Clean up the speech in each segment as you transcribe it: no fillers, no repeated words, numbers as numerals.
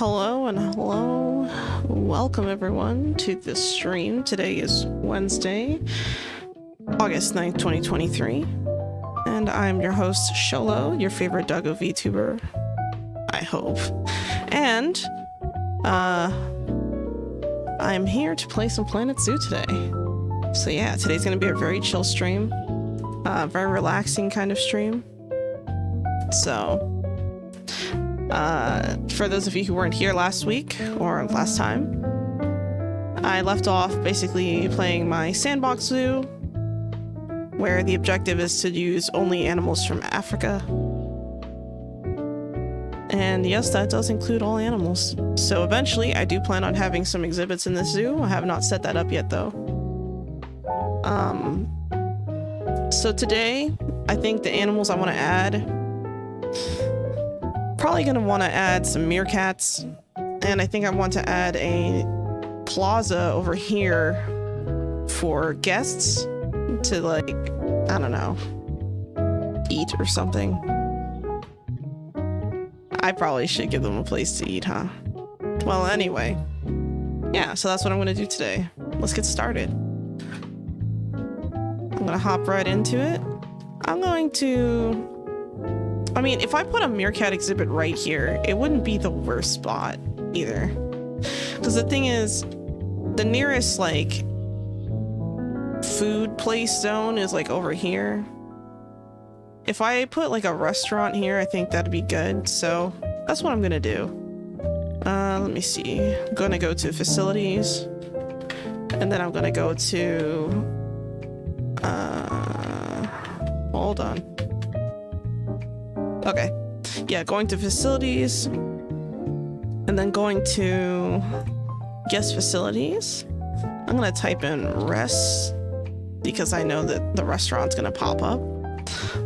Hello and hello. Welcome everyone to this stream. Today is Wednesday, August 9th, 2023. And I'm your host, Sholo, your favorite Duggo VTuber. I hope. And, I'm here to play some Planet Zoo today. So yeah, today's gonna be a very chill stream. Very relaxing kind of stream. So, for those of you who weren't here last week or last time, I left off basically playing my sandbox zoo, where the objective is to use only animals from Africa. And yes, that does include all animals. So eventually I do plan on having some exhibits in this zoo. I have not set that up yet though. So today, I think the animals I want to add, probably going to want to add some meerkats, and I think I want to add a plaza over here for guests to, like, I don't know, eat or something. I probably should give them a place to eat, huh? Well, anyway, yeah, so that's what I'm going to do today. Let's get started. I'm going to hop right into it. I'm going to... I mean, if I put a meerkat exhibit right here, it wouldn't be the worst spot either. Because the thing is, the nearest, like, food place zone is, like, over here. If I put, like, a restaurant here, I think that'd be good. So, that's what I'm gonna do. Let me see. I'm gonna go to facilities. And then I'm gonna go to... hold on. Okay, yeah, going to facilities, and then going to guest facilities. I'm gonna type in rest, because I know that the restaurant's gonna pop up.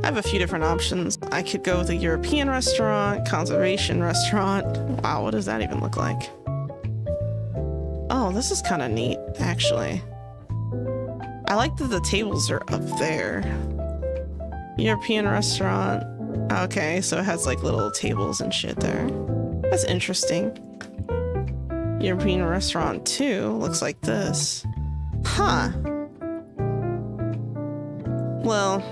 I have a few different options. I could go with a European restaurant, conservation restaurant. Wow, what does that even look like? Oh, this is kind of neat, actually. I like that the tables are up there. European restaurant. Okay, so it has like little tables and shit there. That's interesting. European restaurant 2 looks like this. Huh. Well,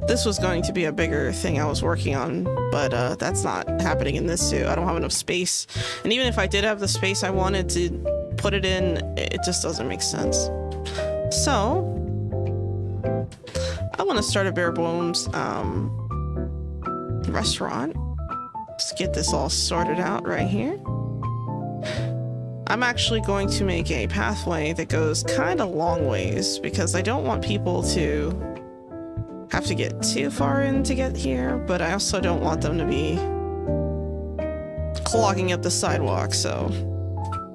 this was going to be a bigger thing I was working on, but that's not happening in this zoo. I don't have enough space. And even if I did have the space I wanted to put it in, it just doesn't make sense. So, I want to start a bare bones restaurant. Let's get this all sorted out right here. I'm actually going to make a pathway that goes kind of long ways because I don't want people to have to get too far in to get here, but I also don't want them to be clogging up the sidewalk, so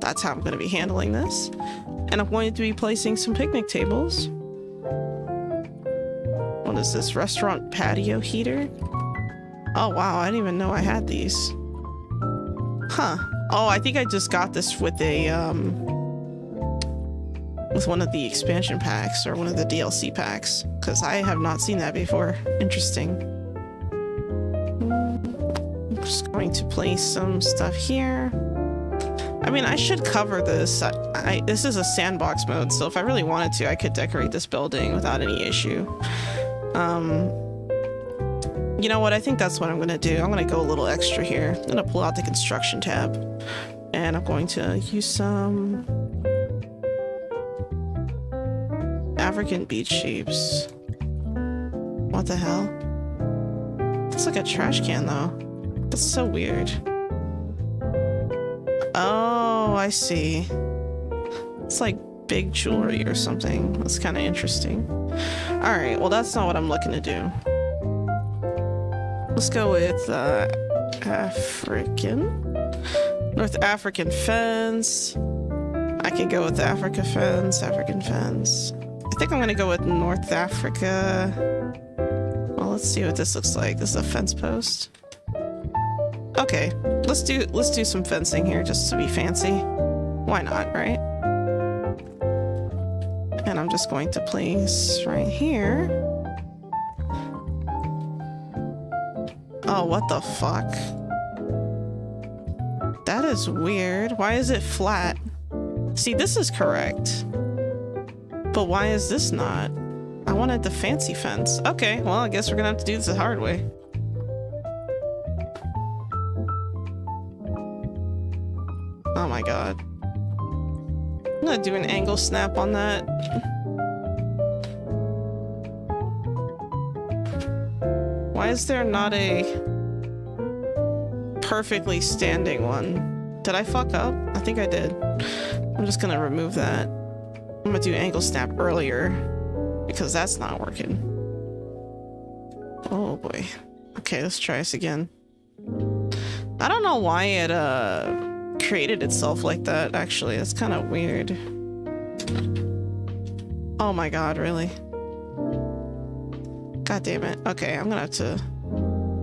that's how I'm going to be handling this. And I'm going to be placing some picnic tables. What is this? Restaurant patio heater? Oh wow, I didn't even know I had these. Huh. Oh, I think I just got this with a, with one of the expansion packs or one of the DLC packs, because I have not seen that before. Interesting. I'm just going to place some stuff here. I mean, I should cover this. This is a sandbox mode, so if I really wanted to, I could decorate this building without any issue. You know what? I think that's what I'm going to do. I'm going to go a little extra here. I'm going to pull out the construction tab, and I'm going to use some African beach sheeps. What the hell? It's like a trash can, though. That's so weird. Oh, I see. It's like big jewelry or something. That's kind of interesting. All right, well, that's not what I'm looking to do. Let's go with North African fence. I can go with African fence. I think I'm gonna go with North Africa. Well, let's see what this looks like. This is a fence post. Okay, let's do some fencing here just to be fancy. Why not, right? And I'm just going to place right here. Oh, what the fuck? That is weird. Why is it flat? See, this is correct. But why is this not? I wanted the fancy fence. Okay, well, I guess we're gonna have to do this the hard way. Oh my god. I'm gonna do an angle snap on that. Why is there not a perfectly standing one? Did I fuck up? I think I did. I'm just gonna remove that. I'm gonna do angle snap earlier because that's not working. Oh boy. Okay, let's try this again. I don't know why it created itself like that, actually. That's kind of weird. Oh my god, really? God damn it. Okay, I'm gonna have to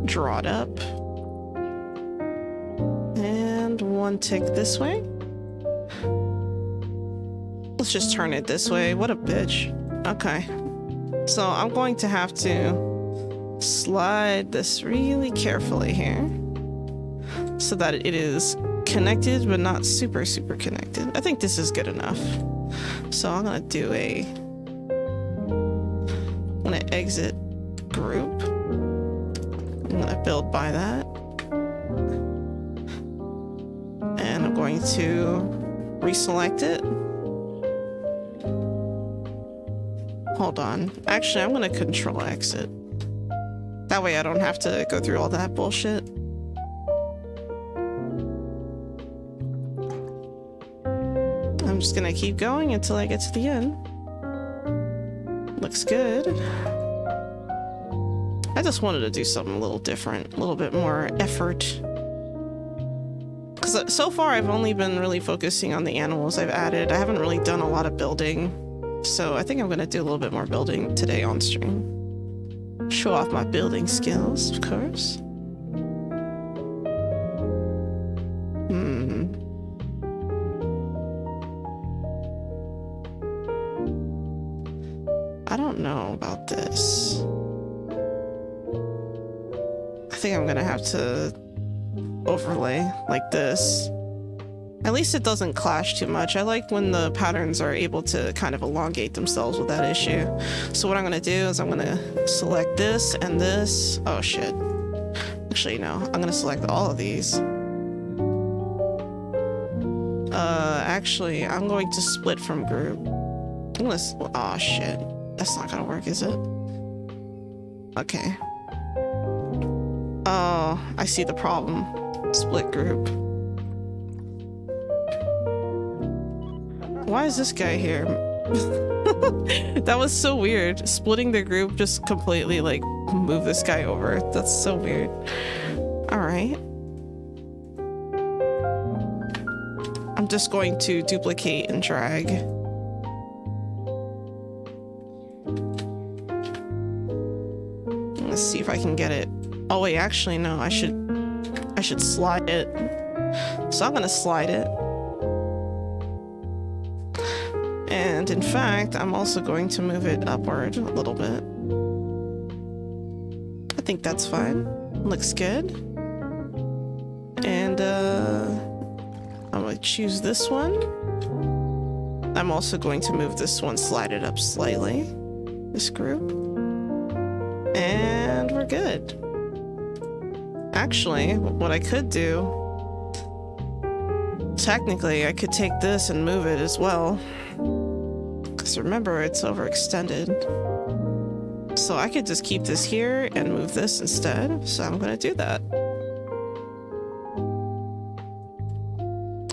draw it up. And one tick this way. Let's just turn it this way. What a bitch. Okay. So I'm going to have to slide this really carefully here so that it is connected but not super connected. I think this is good enough. So I'm gonna do I'm gonna exit group. I'm gonna build by that. And I'm going to reselect it. Hold on. Actually, I'm gonna control exit. That way I don't have to go through all that bullshit. I'm just gonna keep going until I get to the end. Looks good. I just wanted to do something a little different, a little bit more effort. Because so far I've only been really focusing on the animals I've added. I haven't really done a lot of building. So I think I'm gonna do a little bit more building today on stream. Show off my building skills, of course. I don't know about this. I think I'm gonna have to overlay like this. At least it doesn't clash too much. I like when the patterns are able to kind of elongate themselves without issue. So what I'm gonna do is I'm gonna select this and this. Oh shit. Actually, no. I'm gonna select all of these. Actually, I'm going to split from group. Oh shit. That's not gonna work, is it? Okay. Oh, I see the problem. Split group. Why is this guy here? That was so weird. Splitting the group just completely like move this guy over. That's so weird. All right. I'm just going to duplicate and drag. Let's see if I can get it. Oh wait, actually no, I should slide it. So I'm gonna slide it. And in fact, I'm also going to move it upward a little bit. I think that's fine. Looks good. And I'm gonna choose this one. I'm also going to move this one, slide it up slightly. This group. And we're good. Actually, what I could do, technically, I could take this and move it as well. Because remember, it's overextended. So I could just keep this here and move this instead. So I'm going to do that.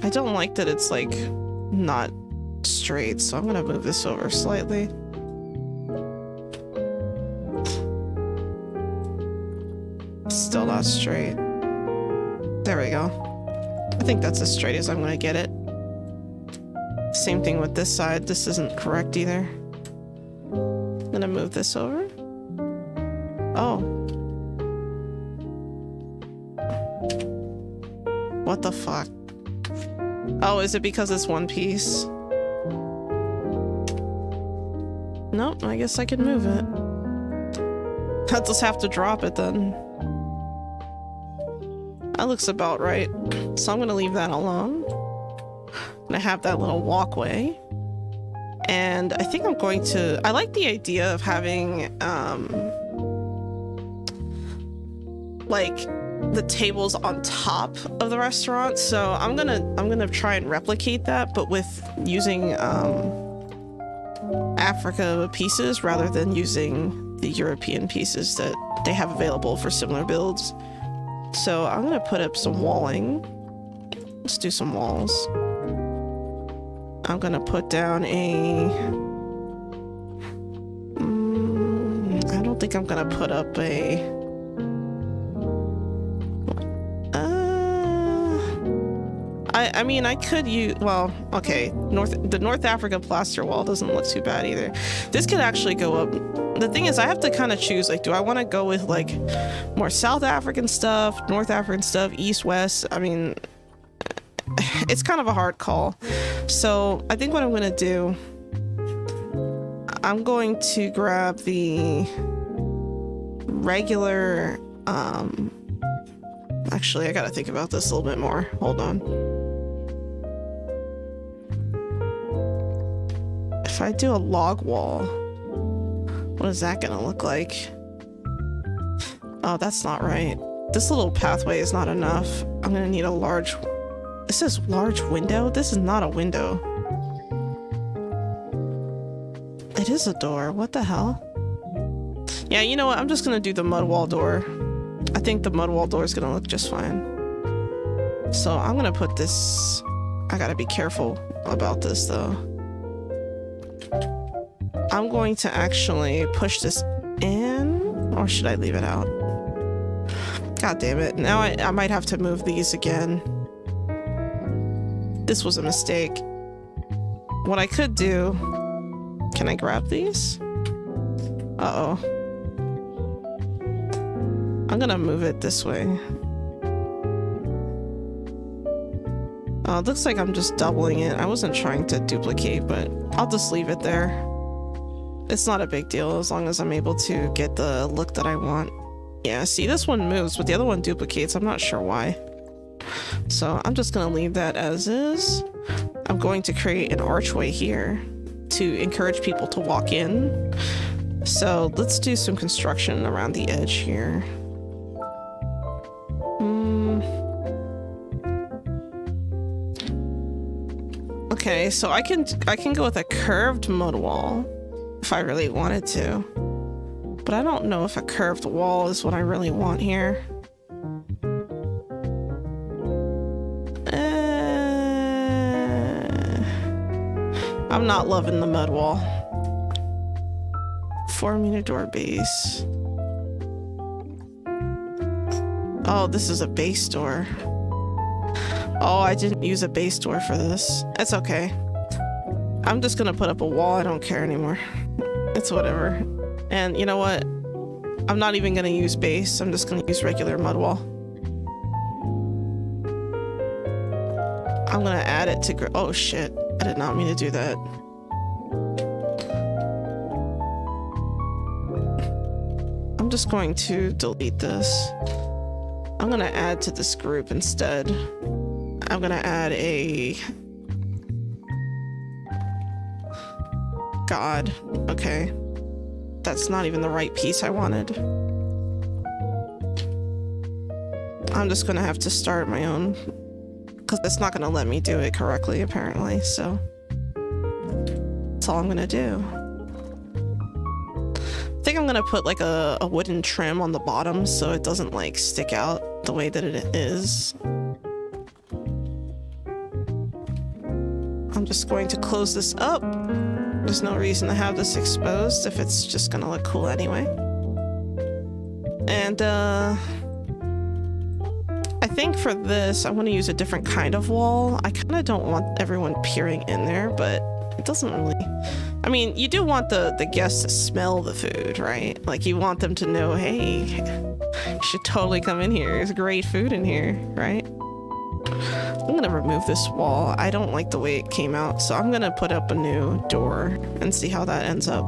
I don't like that it's like not straight, so I'm going to move this over slightly. Still not straight. There we go. I think that's as straight as I'm going to get it. Same thing with this side. This isn't correct either. I'm going to move this over. Oh. What the fuck? Oh, is it because it's one piece? Nope, I guess I can move it. I'll just have to drop it then. That looks about right. So I'm gonna leave that alone. And I have that little walkway. And I think I'm going to, I like the idea of having like the tables on top of the restaurant. So I'm gonna try and replicate that, but with using Africa pieces rather than using the European pieces that they have available for similar builds. So I'm gonna put up some walling. Let's do some walls. I'm gonna put down a... I don't think I'm gonna put up a... I mean, I could use... Well, okay. The North Africa plaster wall doesn't look too bad either. This could actually go up... The thing is, I have to kind of choose, like, do I want to go with, like, more South African stuff, North African stuff, East, West? I mean... It's kind of a hard call. So I think what I'm going to do, I'm going to grab the regular, actually, I got to think about this a little bit more. Hold on. If I do a log wall, what is that going to look like? Oh, that's not right. This little pathway is not enough. I'm going to need a large... This is large window? This is not a window. It is a door. What the hell? Yeah, you know what? I'm just gonna do the mud wall door. I think the mud wall door is gonna look just fine. So I'm gonna put this... I gotta be careful about this though. I'm going to actually push this in, or should I leave it out? God damn it. Now I might have to move these again. This was a mistake. What I could do... Can I grab these? Uh-oh. I'm gonna move it this way. Oh, it looks like I'm just doubling it. I wasn't trying to duplicate, but I'll just leave it there. It's not a big deal as long as I'm able to get the look that I want. Yeah, see, this one moves, but the other one duplicates. I'm not sure why. So I'm just gonna leave that as is. I'm going to create an archway here to encourage people to walk in. So let's do some construction around the edge here. Okay, so I can go with a curved mud wall if I really wanted to. But I don't know if a curved wall is what I really want here. I'm not loving the mud wall. 4-meter door base. Oh, this is a base door. Oh, I didn't use a base door for this. It's okay. I'm just gonna put up a wall. I don't care anymore. It's whatever. And you know what? I'm not even gonna use base. I'm just gonna use regular mud wall. I'm gonna add it to... Oh shit. I did not mean to do that. I'm just going to delete this. I'm gonna add to this group instead. I'm gonna add a... God. Okay. That's not even the right piece I wanted. I'm just gonna have to start my own... because it's not gonna let me do it correctly, apparently, so that's all I'm gonna do. I think I'm gonna put like a wooden trim on the bottom so it doesn't like stick out the way that it is. I'm just going to close this up. There's no reason to have this exposed if it's just gonna look cool anyway. And I think for this, I want to use a different kind of wall. I kind of don't want everyone peering in there, but it doesn't really... I mean, you do want the guests to smell the food, right? Like, you want them to know, hey, you should totally come in here. There's great food in here, right? I'm going to remove this wall. I don't like the way it came out, so I'm going to put up a new door and see how that ends up.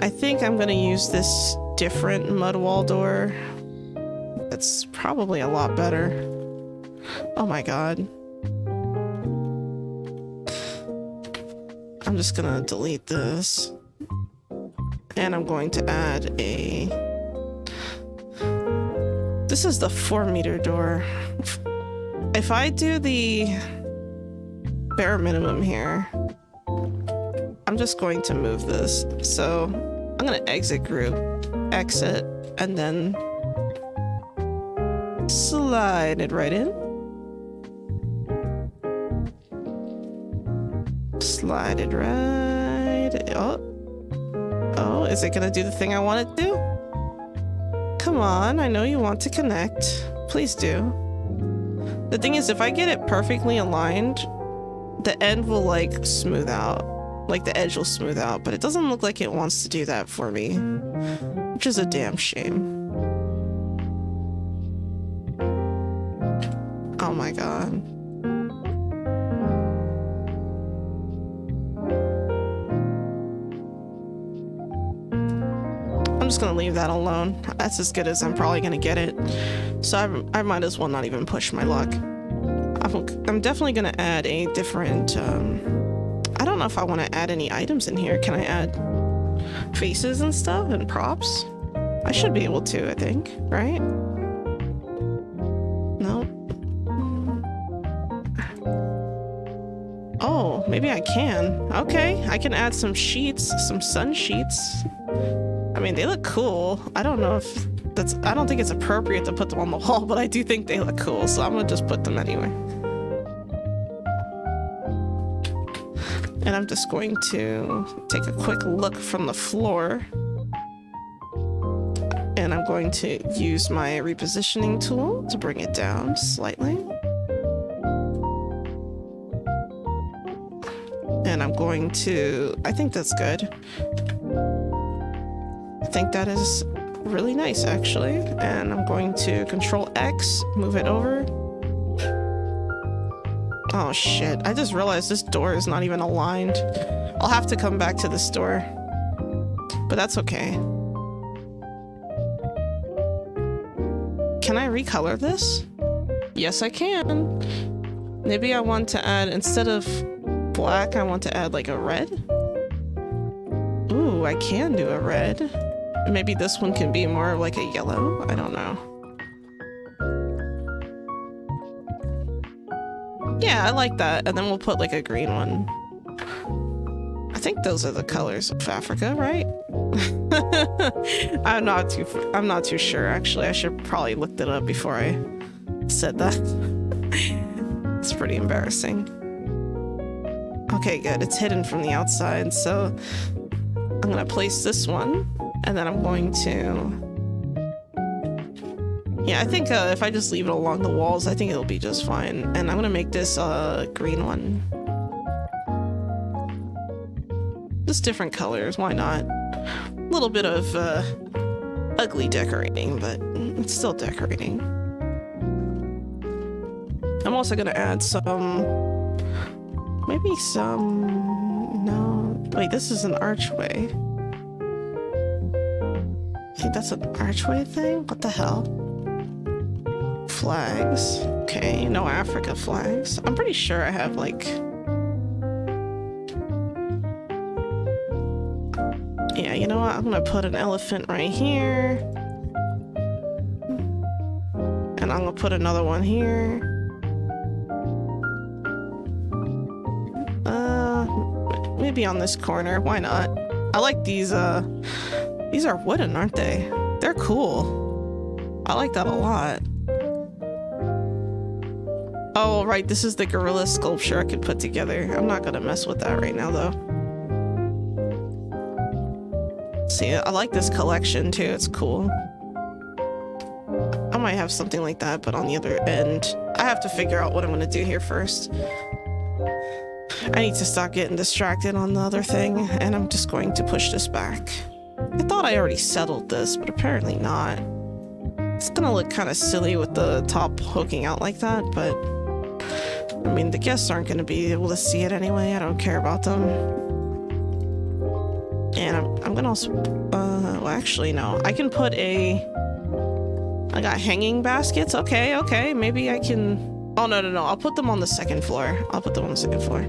I think I'm going to use this different mud wall door. it's probably a lot better. Oh my god. I'm just gonna delete this. And I'm going to add a... This is the 4-meter door. If I do the bare minimum here, I'm just going to move this. So I'm gonna exit group, exit, and then slide it right in. Slide it right. Oh, is it gonna do the thing I want it to? Come on, I know you want to connect. Please do. The thing is, if I get it perfectly aligned, the end will like smooth out. Like the edge will smooth out, but it doesn't look like it wants to do that for me, which is a damn shame. Oh my god. I'm just gonna leave that alone. That's as good as I'm probably gonna get it. So I might as well not even push my luck. I'm definitely gonna add a different, I don't know if I want to add any items in here. Can I add faces and stuff and props? I should be able to, I think, right? No. Oh, maybe I can. Okay, I can add some sheets, some sun sheets. I mean, they look cool. I don't know if that's... I don't think it's appropriate to put them on the wall, but I do think they look cool, so I'm gonna just put them anyway. And I'm just going to take a quick look from the floor. And I'm going to use my repositioning tool to bring it down slightly. And I'm going to... I think that's good. I think that is really nice, actually. And I'm going to Control X, move it over. Oh shit, I just realized this door is not even aligned. I'll have to come back to this door. But that's okay. Can I recolor this? Yes, I can. Maybe I want to add, instead of black, I want to add like a red. Ooh, I can do a red. Maybe this one can be more like a yellow. I don't know. Yeah, I like that. And then we'll put like a green one. I think those are the colors of Africa, right? I'm not too sure, actually. I should probably looked it up before I said that. It's pretty embarrassing. Okay, good. It's hidden from the outside, so I'm gonna place this one, and then I'm going to... Yeah, I think if I just leave it along the walls, I think it'll be just fine. And I'm gonna make this a green one. Just different colors, why not? A little bit of ugly decorating, but it's still decorating. I'm also gonna add some... Maybe some... No... Wait, this is an archway. I think that's an archway thing? What the hell? Flags. Okay, no Africa flags. I'm pretty sure I have like... Yeah, you know what? I'm gonna put an elephant right here. And I'm gonna put another one here. Maybe on this corner. Why not? I like these are wooden, aren't they? They're cool. I like that a lot. Oh, right, this is the gorilla sculpture I could put together. I'm not gonna mess with that right now, though. See, I like this collection, too. It's cool. I might have something like that, but on the other end. I have to figure out what I'm gonna do here first. I need to stop getting distracted on the other thing, and I'm just going to push this back. I thought I already settled this, but apparently not. It's gonna look kind of silly with the top poking out like that, but... I mean, the guests aren't gonna be able to see it anyway. I don't care about them. And I'm gonna also... well, actually, no. I can put a... I got hanging baskets. Okay, okay. Maybe I can... Oh, no, no, no. I'll put them on the second floor. I'll put them on the second floor.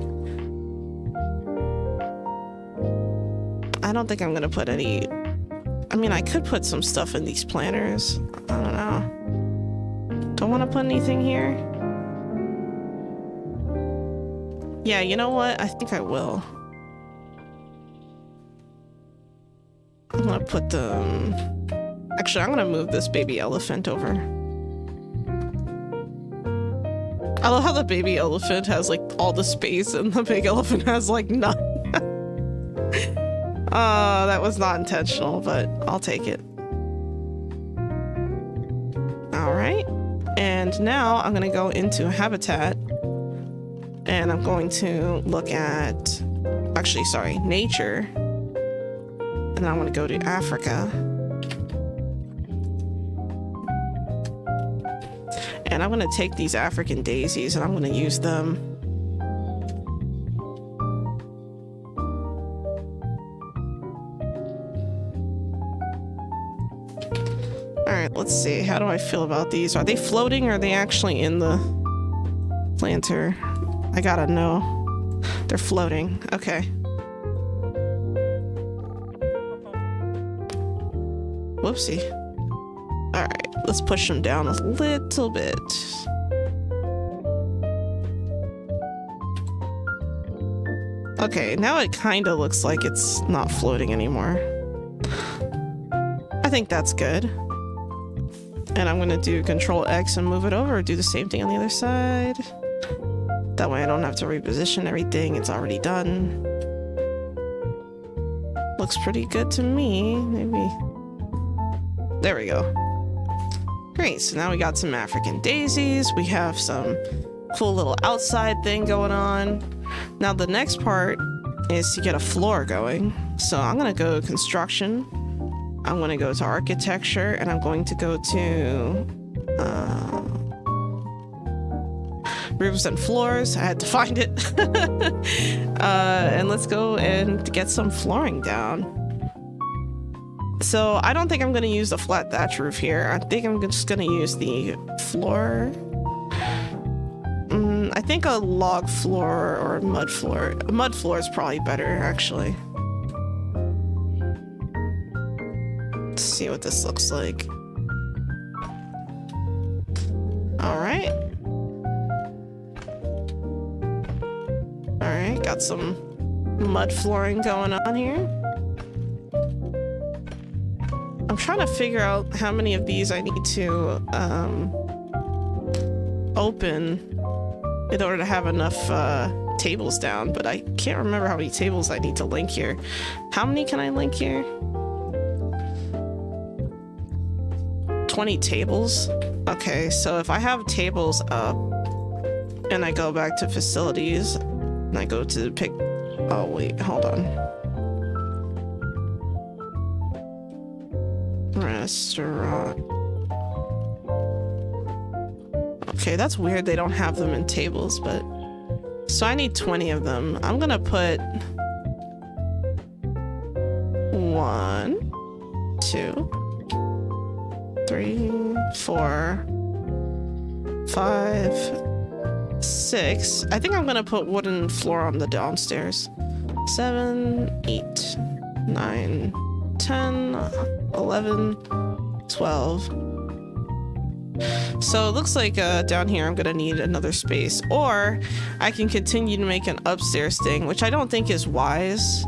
I don't think I'm gonna put any... I mean, I could put some stuff in these planters. I don't know. Don't want to put anything here. Yeah, you know what? I think I will. I'm gonna put them... Actually, I'm gonna move this baby elephant over. I love how the baby elephant has like all the space and the big elephant has like none. That was not intentional, but I'll take it. All right. And now I'm gonna go into habitat and I'm going to look at, actually, sorry, nature. And I want to go to Africa. And I'm going to take these African daisies and I'm going to use them. All right, let's see. How do I feel about these? Are they floating or are they actually in the planter? I gotta know. They're floating. Okay. Whoopsie. All right, let's push them down a little bit. Okay, now it kind of looks like it's not floating anymore. I think that's good. And I'm gonna do Control X and move it over, do the same thing on the other side. That way I don't have to reposition everything, it's already done. Looks pretty good to me, maybe. There we go. Great, so now we got some African daisies. We have some cool little outside thing going on. Now the next part is to get a floor going. So I'm gonna go construction. I'm gonna go to architecture and I'm going to go to roofs and floors. I had to find it. And let's go and get some flooring down. So I don't think I'm going to use the flat thatch roof here. I think I'm just going to use the floor. I think a log floor or a mud floor. A mud floor is probably better, actually. Let's see what this looks like. All right. All right, got some mud flooring going on here. I'm trying to figure out how many of these I need to open in order to have enough tables down, but I can't remember how many tables I need to link here. How many can I link here? 20 tables? Okay, so if I have tables up and I go back to facilities and I go to pick... Oh, wait, hold on. Restaurant. Okay, that's weird they don't have them in tables, but... So I need 20 of them. I'm gonna put... 1, 2, 3, 4, 5, 6. I think I'm gonna put wooden floor on the downstairs. 7, 8, 9, 10, 11, 12. So it looks like down here I'm gonna need another space, or I can continue to make an upstairs thing, which I don't think is wise.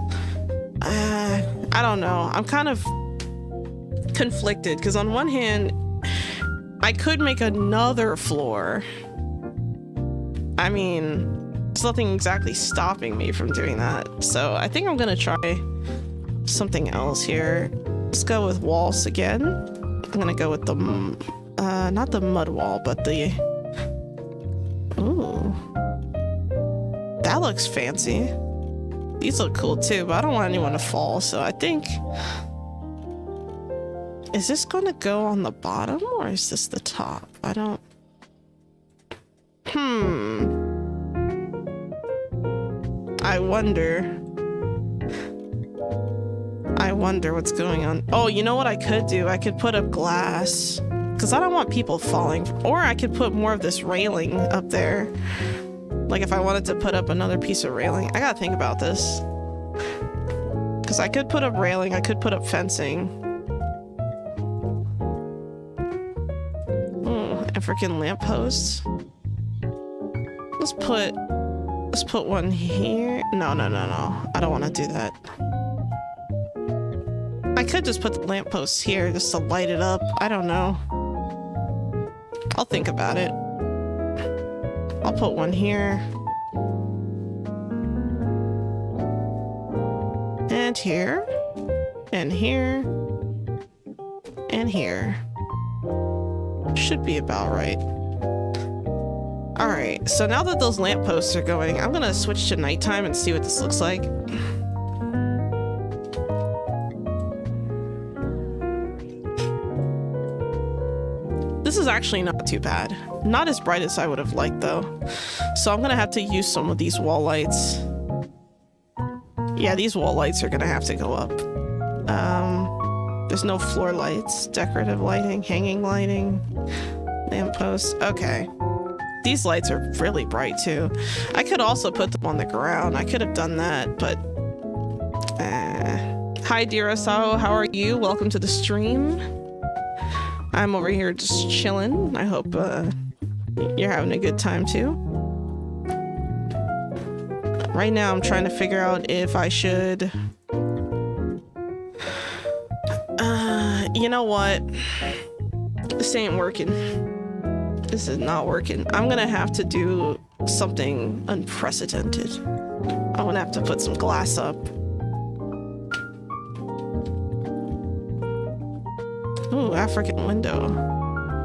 I don't know. I'm kind of conflicted because on one hand I could make another floor. I mean, there's nothing exactly stopping me from doing that, so I think I'm gonna try something else here. Let's go with walls again. I'm gonna go with the not the mud wall, but the... Ooh. That looks fancy. These look cool too, but I don't want anyone to fall, so I think... Is this gonna go on the bottom, or is this the top? I don't... I wonder what's going on. Oh, you know what I could do? I could put up glass. because I don't want people falling. Or I could put more of this railing up there. Like if I wanted to put up another piece of railing. I gotta think about this. Because I could put up railing, I could put up fencing. African lampposts. Let's put one here. No. I don't want to do that. I could just put the lampposts here just to light it up. I don't know. I'll think about it. I'll put one here. And here. And here. And here. Should be about right. Alright, so now that those lampposts are going, I'm gonna switch to nighttime and see what this looks like. This is actually not too bad. Not as bright as I would have liked though. So I'm gonna have to use some of these wall lights. Yeah, these wall lights are gonna have to go up. There's no floor lights, decorative lighting, hanging lighting, lampposts. Okay. These lights are really bright too. I could also put them on the ground. I could have done that, but... Hi, dear Asaho. How are you? Welcome to the stream. I'm over here just chilling. I hope you're having a good time too. Right now, I'm trying to figure out if I should... you know what? This ain't working. This is not working. I'm gonna have to do something unprecedented. I'm gonna have to put some glass up. Ooh, African window.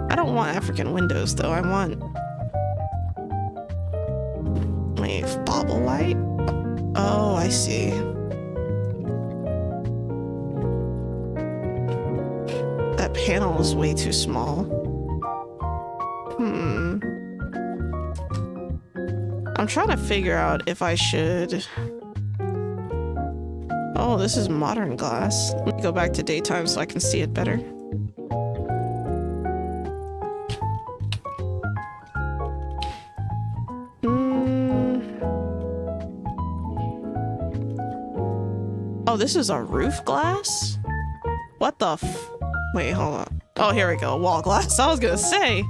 I don't want African windows though. I want... Wait, bobble light? Oh, I see. That panel is way too small. I'm trying to figure out if I should... Oh, this is modern glass. Let me go back to daytime so I can see it better. Oh, this is a roof glass? What the f... Wait, hold on. Oh, here we go. Wall glass. I was gonna say.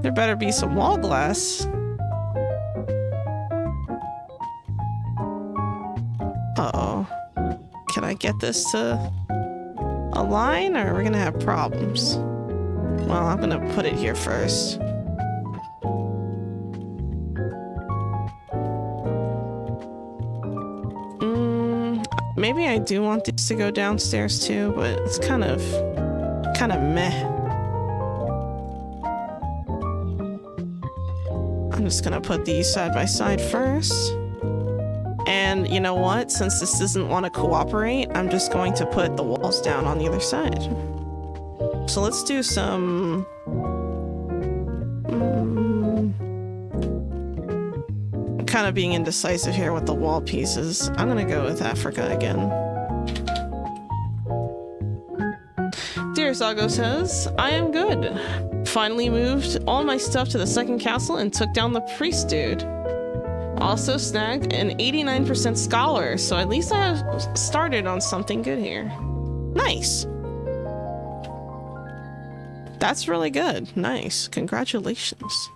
There better be some wall glass. Uh-oh. Can I get this to align, or are we gonna have problems? Well, I'm gonna put it here first. Maybe I do want these to go downstairs too, but it's kind of meh. I'm just gonna put these side by side first. And you know what? Since this doesn't want to cooperate, I'm just going to put the walls down on the other side. So let's do some... I'm kind of being indecisive here with the wall pieces. I'm gonna go with Africa again. Dear Zago says, I am good. Finally moved all my stuff to the second castle and took down the priest dude. Also snagged an 89% scholar, so at least I have started on something good here. Nice. That's really good. Nice. Congratulations.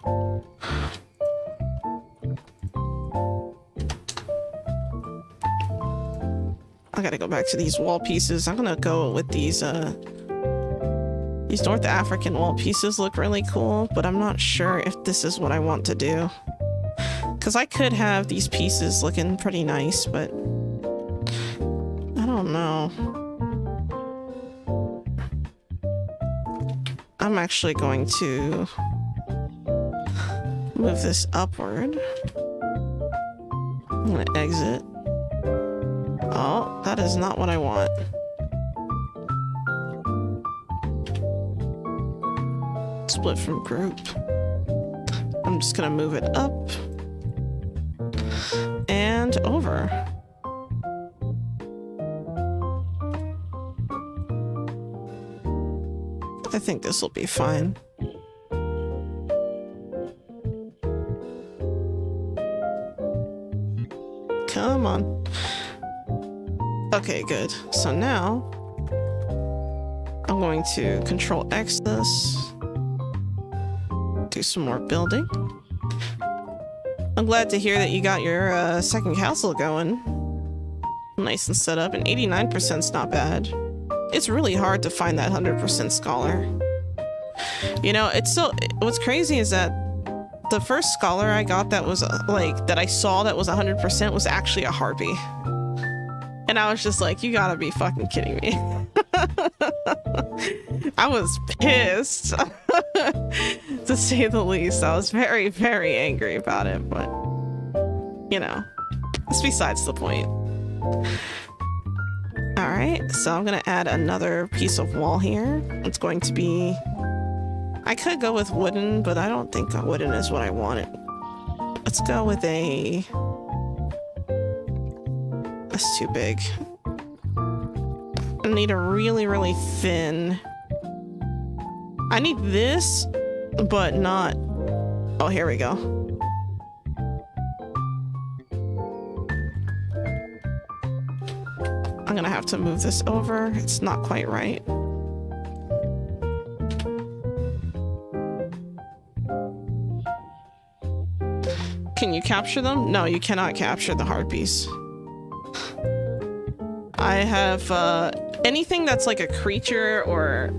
I gotta go back to these wall pieces. I'm gonna go with these North African wall pieces look really cool, but I'm not sure if this is what I want to do. Because I could have these pieces looking pretty nice, but I don't know. I'm actually going to move this upward. I'm gonna exit. Oh, that is not what I want. Split from group. I'm just gonna move it up and over. I think this will be fine. Come on. Okay, good. So now I'm going to Control X this. Do some more building. I'm glad to hear that you got your second castle going. Nice and set up, and 89% is not bad. It's really hard to find that 100% scholar. You know, it's still, what's crazy is that the first scholar I got that was like, that I saw that was 100% was actually a harpy. And I was just like, you gotta be fucking kidding me. I was pissed, to say the least. I was very, very angry about it, but, you know, it's besides the point. All right, so I'm gonna add another piece of wall here. It's going to be, I could go with wooden, but I don't think wooden is what I wanted. Let's go with a, that's too big. I need a really, really thin, I need this, but not, oh, here we go. I'm gonna have to move this over. It's not quite right. Can you capture them? No, you cannot capture the harpies. I have anything that's like a creature or,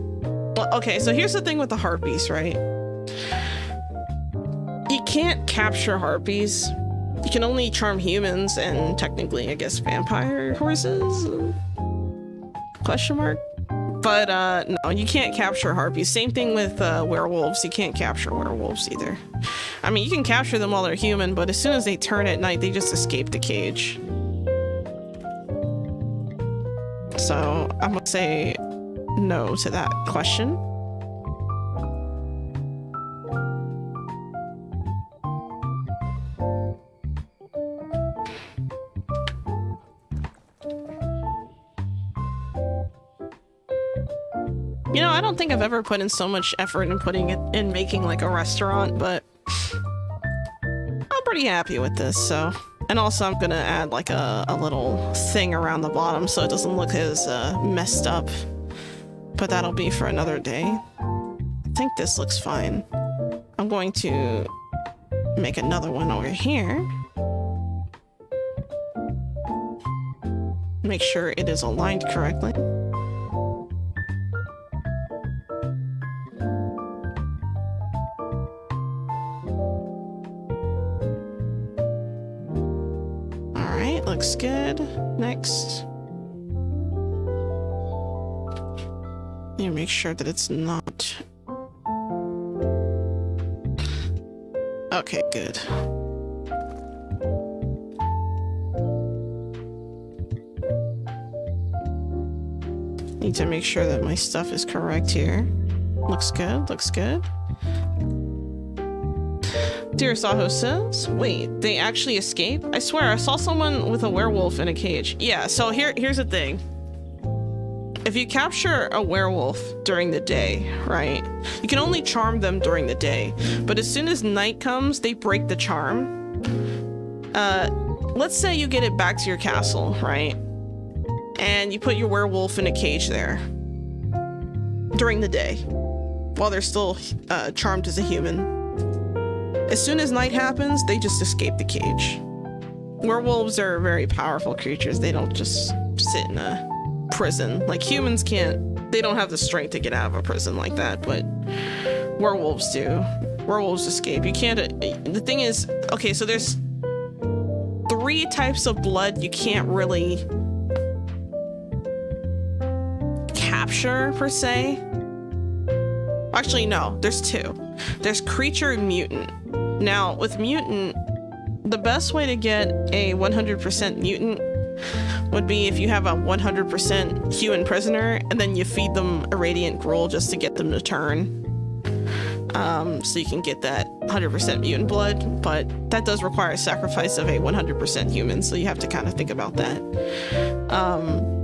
well, okay, so here's the thing with the harpies, right? You can't capture harpies. You can only charm humans and technically, I guess, vampire horses? Question mark? But no, you can't capture harpies. Same thing with werewolves. You can't capture werewolves either. I mean, you can capture them while they're human, but as soon as they turn at night, they just escape the cage. So I'm gonna say no to that question. You know, I don't think I've ever put in so much effort in putting it in making like a restaurant, but I'm pretty happy with this, so. And also I'm gonna add like a little thing around the bottom so it doesn't look as messed up. But that'll be for another day. I think this looks fine. I'm going to make another one over here. Make sure it is aligned correctly. Looks good. Next. You make sure that it's not. Okay, good. Need to make sure that my stuff is correct here. Looks good, looks good. Dear Saho says, wait, they actually escape? I swear, I saw someone with a werewolf in a cage. Yeah, so here's the thing. If you capture a werewolf during the day, right, you can only charm them during the day. But as soon as night comes, they break the charm. Let's say you get it back to your castle, right? And you put your werewolf in a cage there during the day while they're still charmed as a human. As soon as night happens, they just escape the cage. Werewolves are very powerful creatures. They don't just sit in a prison. Like humans can't, they don't have the strength to get out of a prison like that, but werewolves do. Werewolves escape. You can't, the thing is, okay, so there's 3 types of blood you can't really capture per se. Actually, no, there's 2. There's creature and mutant. Now, with mutant, the best way to get a 100% mutant would be if you have a 100% human prisoner and then you feed them a radiant gruel just to get them to turn. So you can get that 100% mutant blood, but that does require a sacrifice of a 100% human, so you have to kind of think about that.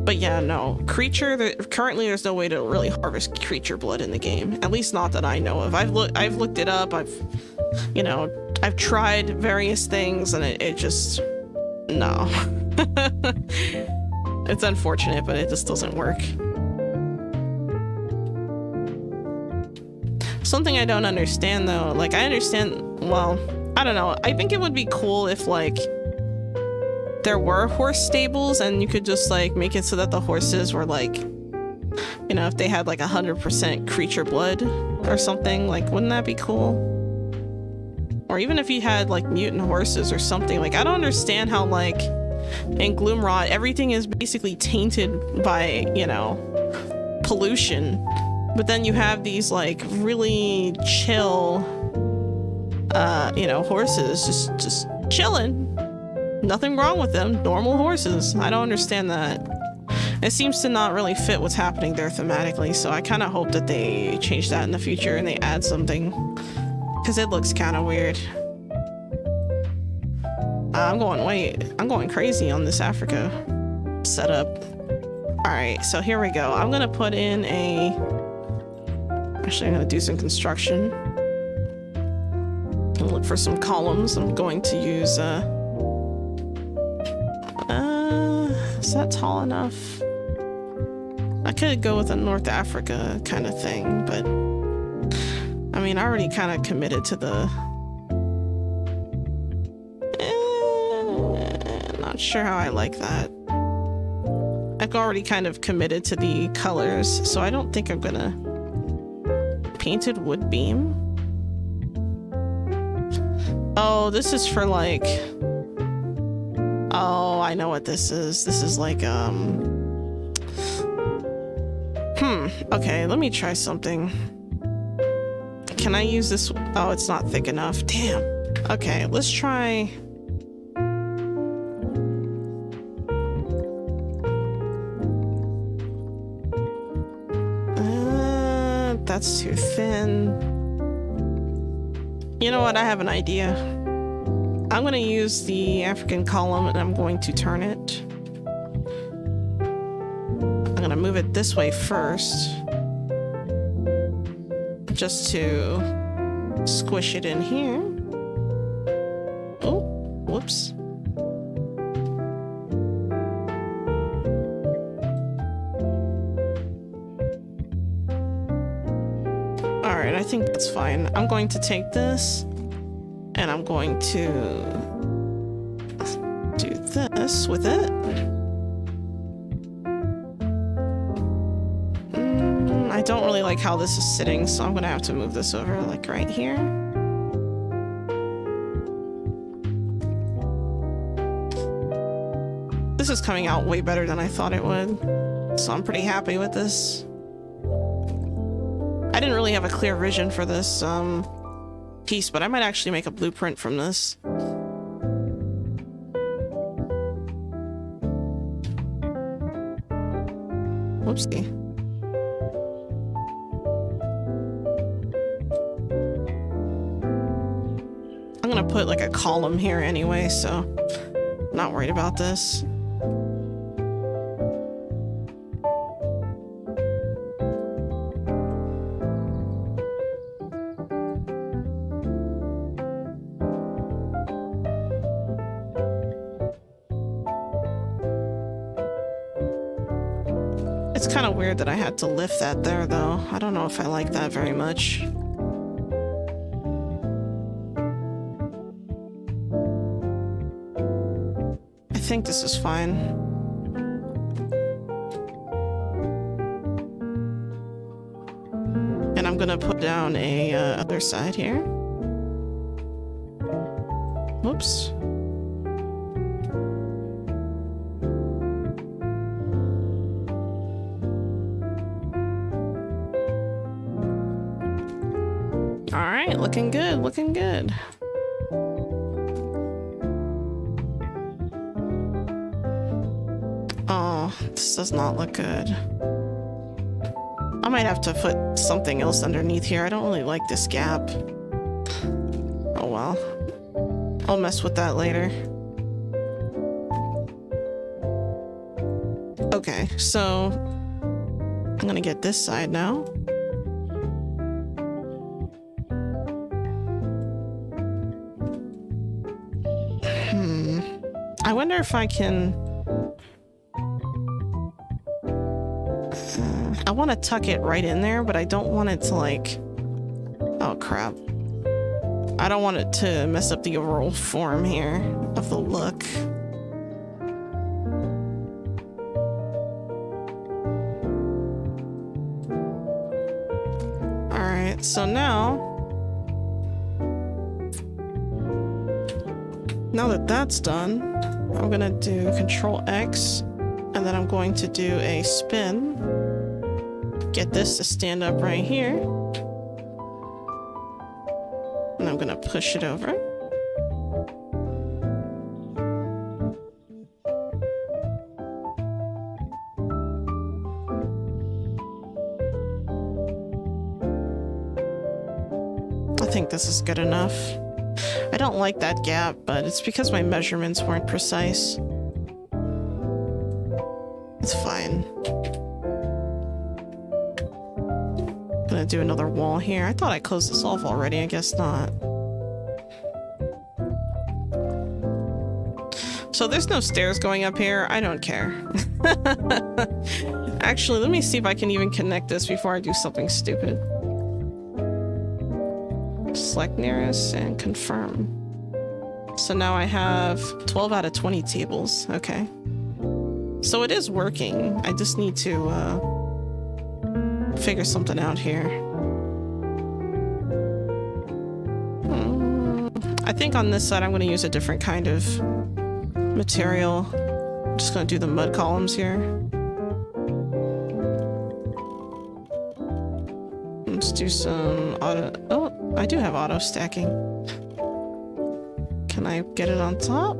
But yeah, no. Currently there's no way to really harvest creature blood in the game. At least not that I know of. I've looked it up. I've tried various things and it just... No. It's unfortunate, but it just doesn't work. Something I don't understand though, like I understand, well, I don't know. I think it would be cool if like there were horse stables and you could just like make it so that the horses were like, you know, if they had like 100% creature blood or something, like wouldn't that be cool? Or even if you had like mutant horses or something. Like I don't understand how like in Gloomrot everything is basically tainted by, you know, pollution. But then you have these like really chill, you know, horses just chilling. Nothing wrong with them. Normal horses. I don't understand that. It seems to not really fit what's happening there thematically. So I kind of hope that they change that in the future and they add something, because it looks kind of weird. I'm going crazy on this Africa setup. All right, so here we go. I'm gonna put in Actually, I'm gonna do some construction. I'll look for some columns. I'm going to use, is that tall enough? I could go with a North Africa kind of thing, but I mean, I already kind of committed to the, not sure how I like that. I've already kind of committed to the colors, so I don't think I'm gonna painted wood beam. Oh, this is for like, oh, I know what this is. This is like, okay, let me try something. Can I use this? Oh, it's not thick enough. Damn. Okay, let's try. That's too thin. You know what? I have an idea. I'm going to use the African column and I'm going to turn it. I'm going to move it this way first, just to squish it in here. Oh, whoops. I think that's fine. I'm going to take this and I'm going to do this with it. I don't really like how this is sitting, so I'm gonna have to move this over like right here. This is coming out way better than I thought it would, so I'm pretty happy with this. I didn't really have a clear vision for this piece, but I might actually make a blueprint from this. Whoopsie. I'm gonna put like a column here anyway, so I'm not worried about this. It's kind of weird that I had to lift that there, though. I don't know if I like that very much. I think this is fine. And I'm gonna put down a other side here. Whoops. Looking good, looking good. Oh, this does not look good. I might have to put something else underneath here. I don't really like this gap. Oh well. I'll mess with that later. Okay, so I'm gonna get this side now. I wonder if I can... I want to tuck it right in there, but I don't want it to like... Oh crap. I don't want it to mess up the overall form here of the look. Alright, so now that that's done, I'm gonna do Control X, and then I'm going to do a spin. Get this to stand up right here. And I'm gonna push it over. I think this is good enough. I don't like that gap, but it's because my measurements weren't precise. It's fine. Gonna do another wall here. I thought I closed this off already. I guess not. So there's no stairs going up here. I don't care. Actually, let me see if I can even connect this before I do something stupid. Select nearest and confirm. So now I have 12 out of 20 tables. Okay. So it is working. I just need to figure something out here. I think on this side I'm going to use a different kind of material. I'm just going to do the mud columns here. Let's do some auto... Oh, I do have auto stacking. Can I get it on top?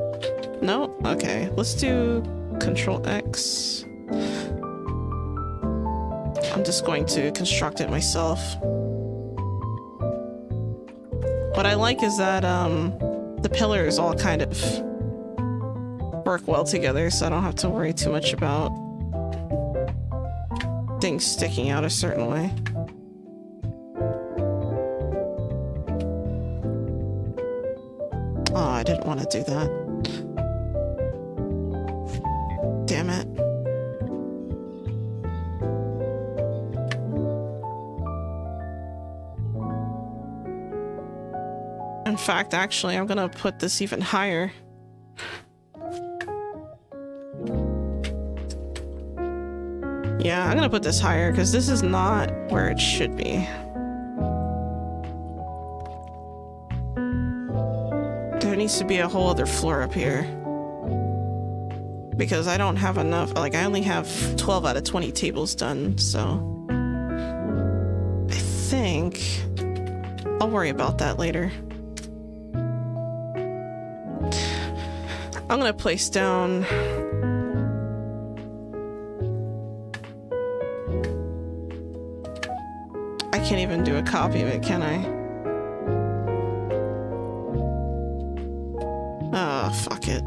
No? Okay, let's do Control X. I'm just going to construct it myself. What I like is that the pillars all kind of work well together, so I don't have to worry too much about things sticking out a certain way. Oh, I didn't want to do that. Damn it. In fact, actually, I'm gonna put this even higher. Yeah, I'm gonna put this higher because this is not where it should be. There needs to be a whole other floor up here. Because I don't have enough, like I only have 12 out of 20 tables done, so... I think... I'll worry about that later. I'm gonna place down... I can't even do a copy of it, can I? Oh, fuck it.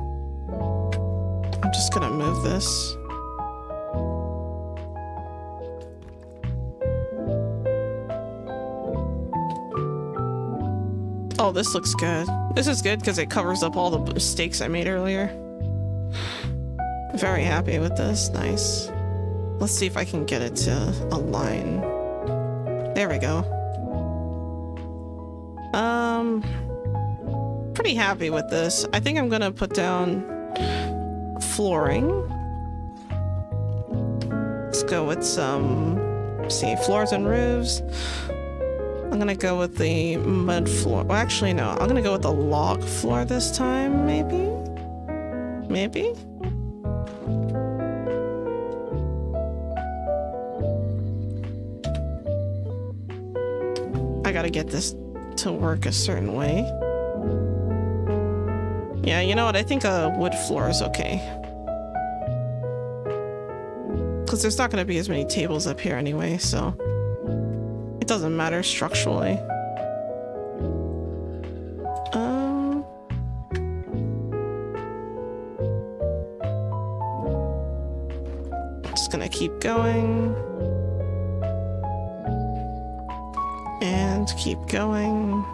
I'm just gonna move this. Oh, this looks good. This is good because it covers up all the mistakes I made earlier. Very happy with this. Nice. Let's see if I can get it to align. There we go. Pretty happy with this. I think I'm gonna put down flooring. Let's go with some, let's see, floors and roofs. I'm gonna go with the mud floor. Well, actually, no. I'm gonna go with the log floor this time, maybe? Maybe? I gotta get this to work a certain way. Yeah, you know what? I think a wood floor is okay. Because there's not gonna be as many tables up here anyway, so... It doesn't matter structurally. gonna keep going. And keep going.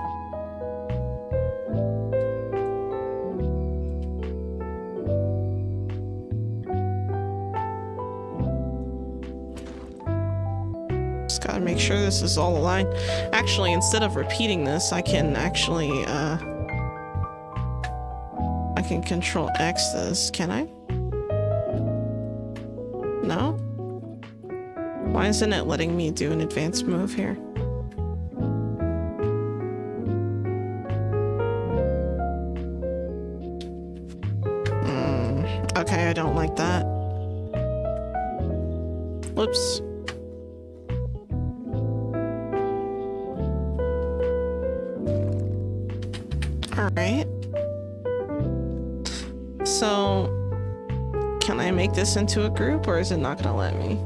Just gotta make sure this is all aligned. Actually, instead of repeating this, I can actually, I can control X this, can I? No? Why isn't it letting me do an advanced move here? Okay, I don't like that. Whoops. Alright. So, can I make this into a group, or is it not gonna let me?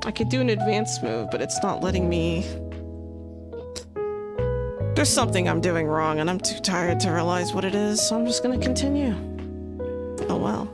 I could do an advanced move, but it's not letting me. There's something I'm doing wrong, and I'm too tired to realize what it is, so I'm just gonna continue. Oh well.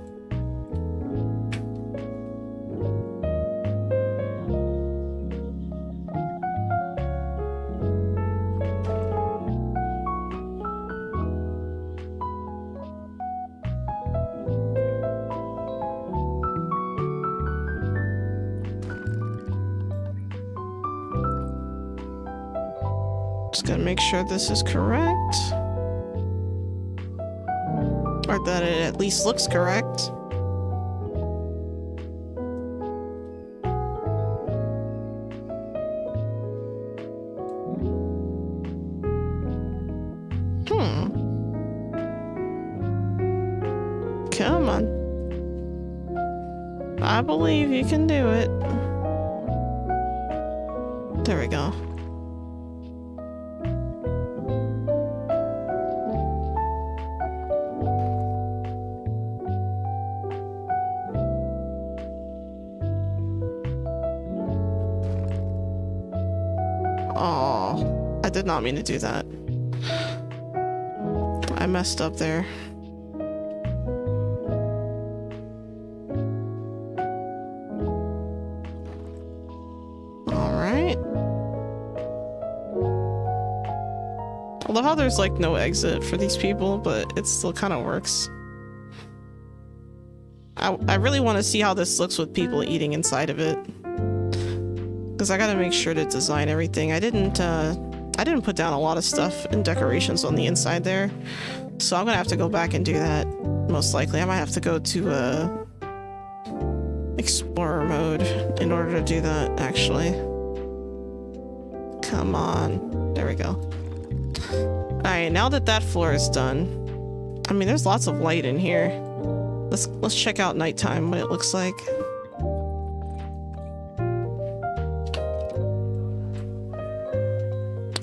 Just gotta make sure this is correct. Or that it at least looks correct. Come on. I believe you can do it. There we go. Oh, I did not mean to do that. I messed up there. Alright. I love how there's like no exit for these people, but it still kind of works. I really want to see how this looks with people eating inside of it. Because I gotta make sure to design everything. I didn't put down a lot of stuff and decorations on the inside there. So I'm gonna have to go back and do that, most likely. I might have to go to Explorer mode in order to do that, actually. Come on. There we go. Alright, now that that floor is done, I mean, there's lots of light in here. Let's check out nighttime, what it looks like.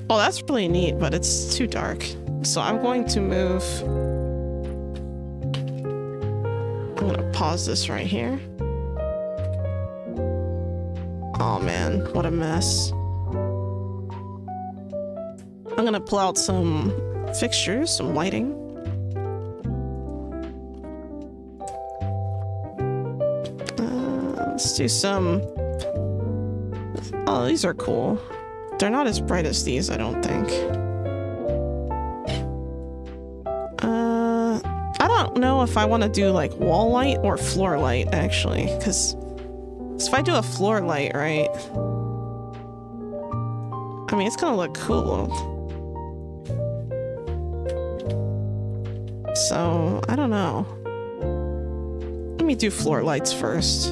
Oh, that's really neat, but it's too dark. So I'm going to move. I'm gonna pause this right here. Oh man, what a mess. I'm gonna pull out some fixtures, some lighting. Let's do some. Oh, these are cool. They're not as bright as these, I don't think. I don't know if I want to do like wall light or floor light, actually, because if I do a floor light, right? I mean, it's gonna look cool. So, I don't know. Let me do floor lights first.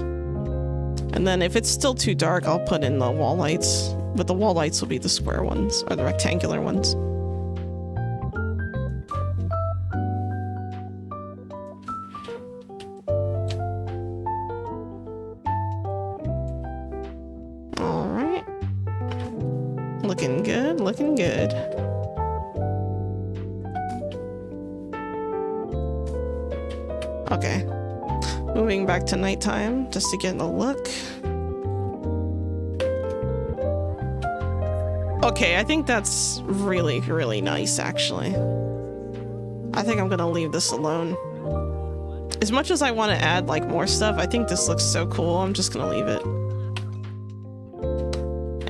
And then if it's still too dark, I'll put in the wall lights. But the wall lights will be the square ones, or the rectangular ones. Alright. Looking good, looking good. Okay. Moving back to nighttime, just to get a look. Okay, I think that's really, really nice, actually. I think I'm gonna leave this alone. As much as I want to add like more stuff, I think this looks so cool. I'm just gonna leave it.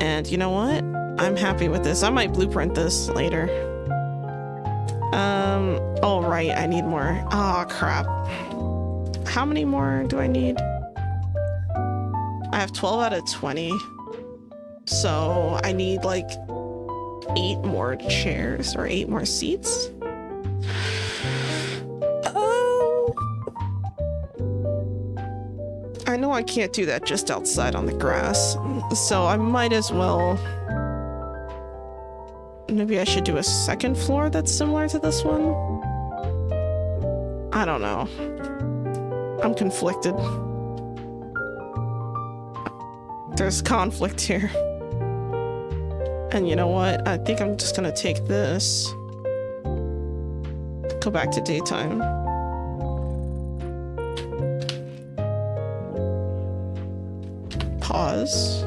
And you know what? I'm happy with this. I might blueprint this later. Oh right, I need more. Oh crap. How many more do I need? I have 12 out of 20. So I need like 8 more chairs or 8 more seats. I know I can't do that just outside on the grass, so I might as well. Maybe I should do a second floor that's similar to this one. I don't know. I'm conflicted. There's conflict here. And you know what? I think I'm just gonna take this. Go back to daytime. Pause.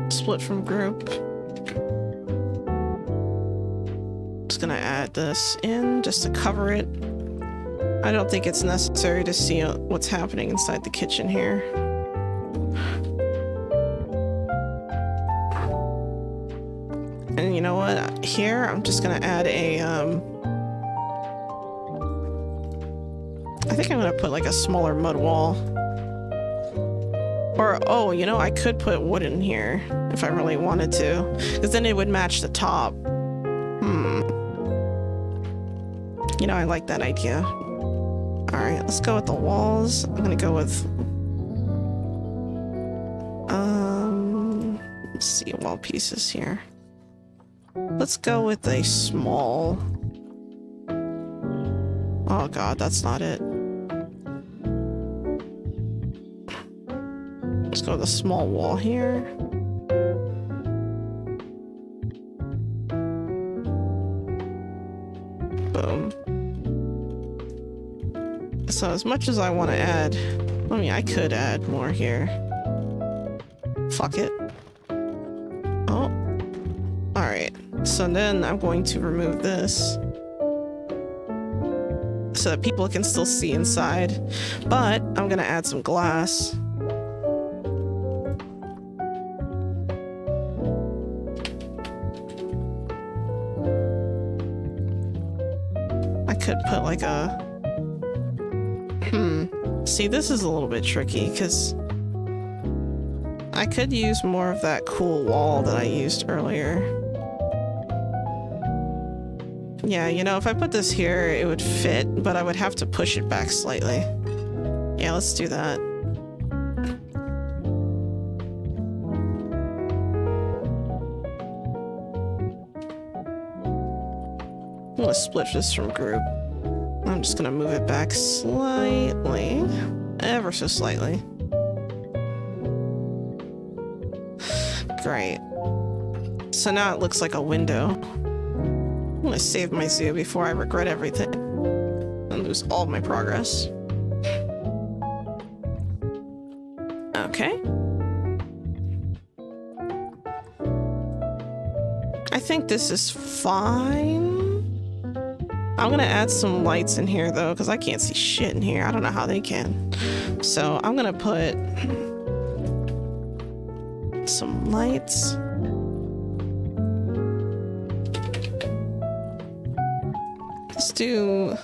Split from group. Just gonna add this in just to cover it. I don't think it's necessary to see what's happening inside the kitchen here. And you know what? Here, I'm just gonna add a, I think I'm gonna put like a smaller mud wall. Or, oh, you know, I could put wood in here if I really wanted to, because then it would match the top. You know, I like that idea. All right, let's go with the walls. I'm gonna go with, let's see, wall pieces here. Let's go with a small. Oh God, that's not it. Let's go with a small wall here. Boom. So as much as I want to add, I mean, I could add more here. Fuck it. Oh. Alright. So then I'm going to remove this so that people can still see inside. But I'm going to add some glass. I could put like a... See, this is a little bit tricky because I could use more of that cool wall that I used earlier. Yeah, you know, if I put this here, it would fit, but I would have to push it back slightly. Yeah, let's do that. I'm gonna split this from group. I'm just gonna move it back slightly, ever so slightly. Great. So now it looks like a window. I'm gonna save my zoo before I regret everything and lose all of my progress. Okay. I think this is fine. I'm gonna add some lights in here though, because I can't see shit in here. I don't know how they can. So I'm gonna put some lights. Let's do...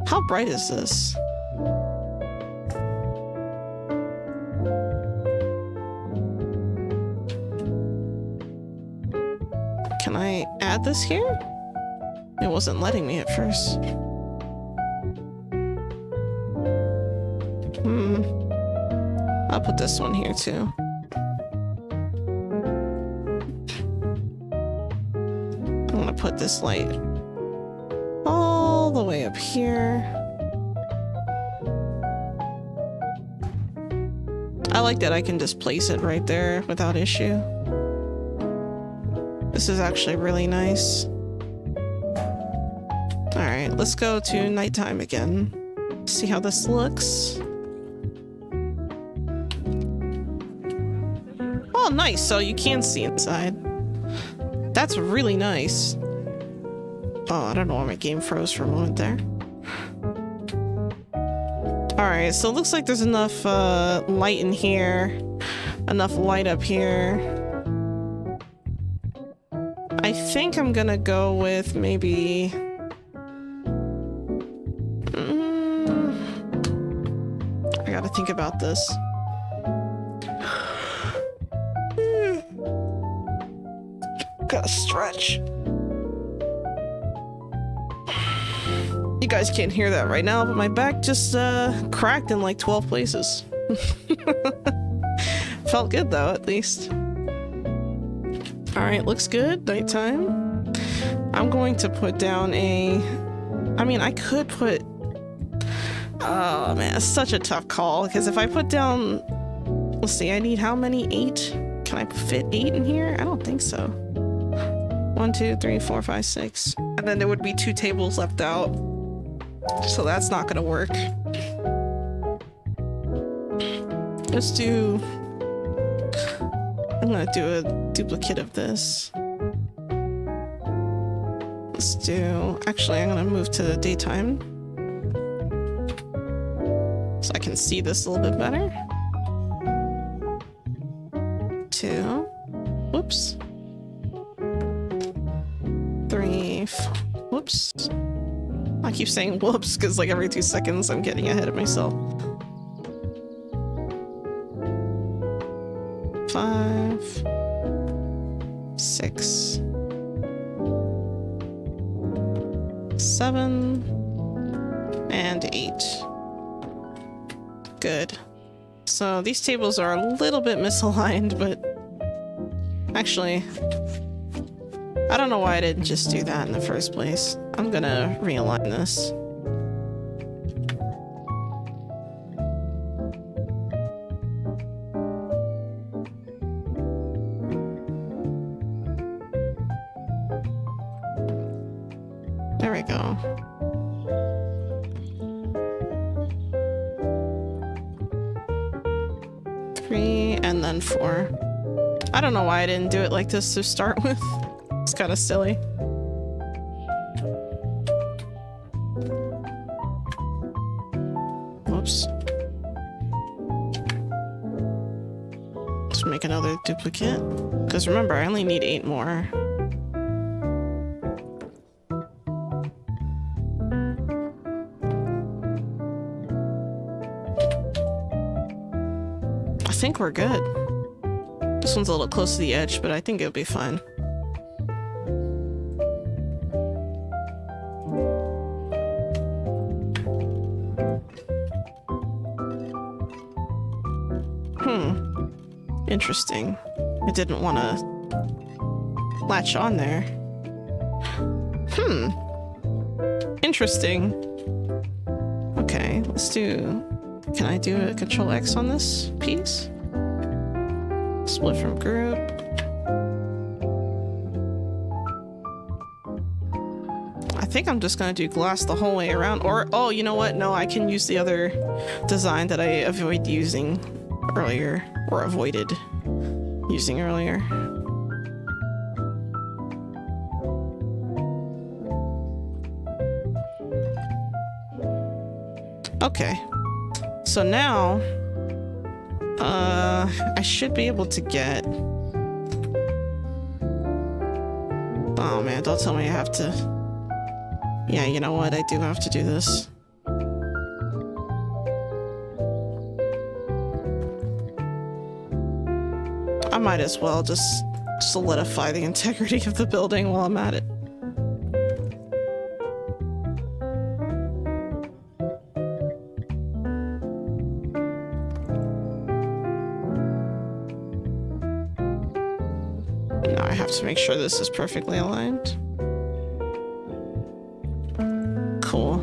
How bright is this? Can I add this here? It wasn't letting me at first. I'll put this one here too. I'm gonna put this light all the way up here. I like that I can just place it right there without issue. This is actually really nice. Alright, let's go to nighttime again. See how this looks. Oh, nice. So you can see inside. That's really nice. Oh, I don't know why my game froze for a moment there. Alright, so it looks like there's enough light in here. Enough light up here. I think I'm gonna go with maybe... I gotta think about this. Gotta stretch. You guys can't hear that right now, but my back just cracked in like 12 places. Felt good though, at least. Alright, looks good. Nighttime. I'm going to put down a... I mean, I could put... Oh man, it's such a tough call, because if I put down... Let's see, I need how many? 8? Can I fit 8 in here? I don't think so. 1, 2, 3, 4, 5, 6. And then there would be 2 tables left out. So that's not gonna work. Let's do... I'm gonna do a duplicate of this. Let's do... Actually, I'm gonna move to the daytime. So I can see this a little bit better. 2. Whoops. 3. Whoops. I keep saying whoops because like every 2 seconds I'm getting ahead of myself. 5, 6, 7, and 8. Good. So these tables are a little bit misaligned, but actually, I don't know why I didn't just do that in the first place. I'm gonna realign this. There we go. Three, and then 4. I don't know why I didn't do it like this to start with. It's kind of silly. Whoops. Let's make another duplicate. Because remember, I only need 8 more. I think we're good. This one's a little close to the edge, but I think it'll be fine. Interesting. I didn't want to latch on there. Interesting. Okay, let's do... Can I do a Control X on this piece? Split from group. I think I'm just gonna do glass the whole way around. Or, oh, you know what? No, I can use the other design that I avoided using earlier. Or avoided using earlier. Okay. So now, I should be able to get... Oh man, don't tell me I have to... Yeah, you know what? I do have to do this. I might as well just solidify the integrity of the building while I'm at it. Now I have to make sure this is perfectly aligned. Cool.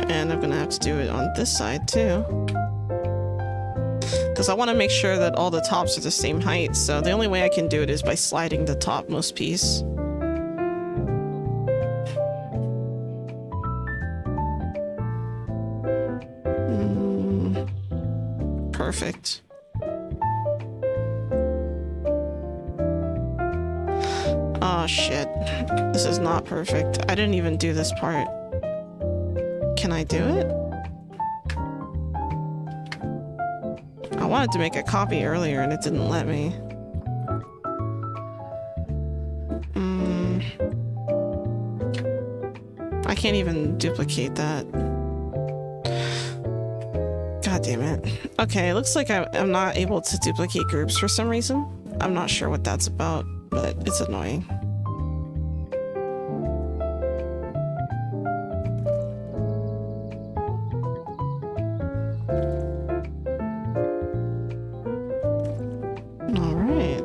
And I'm gonna have to do it on this side too. Because I want to make sure that all the tops are the same height, so the only way I can do it is by sliding the topmost piece. Perfect. This is not perfect. I didn't even do this part. Can I do it? I wanted to make a copy earlier and it didn't let me. I can't even duplicate that. God damn it. Okay, it looks like I'm not able to duplicate groups for some reason. I'm not sure what that's about, but it's annoying. Alright.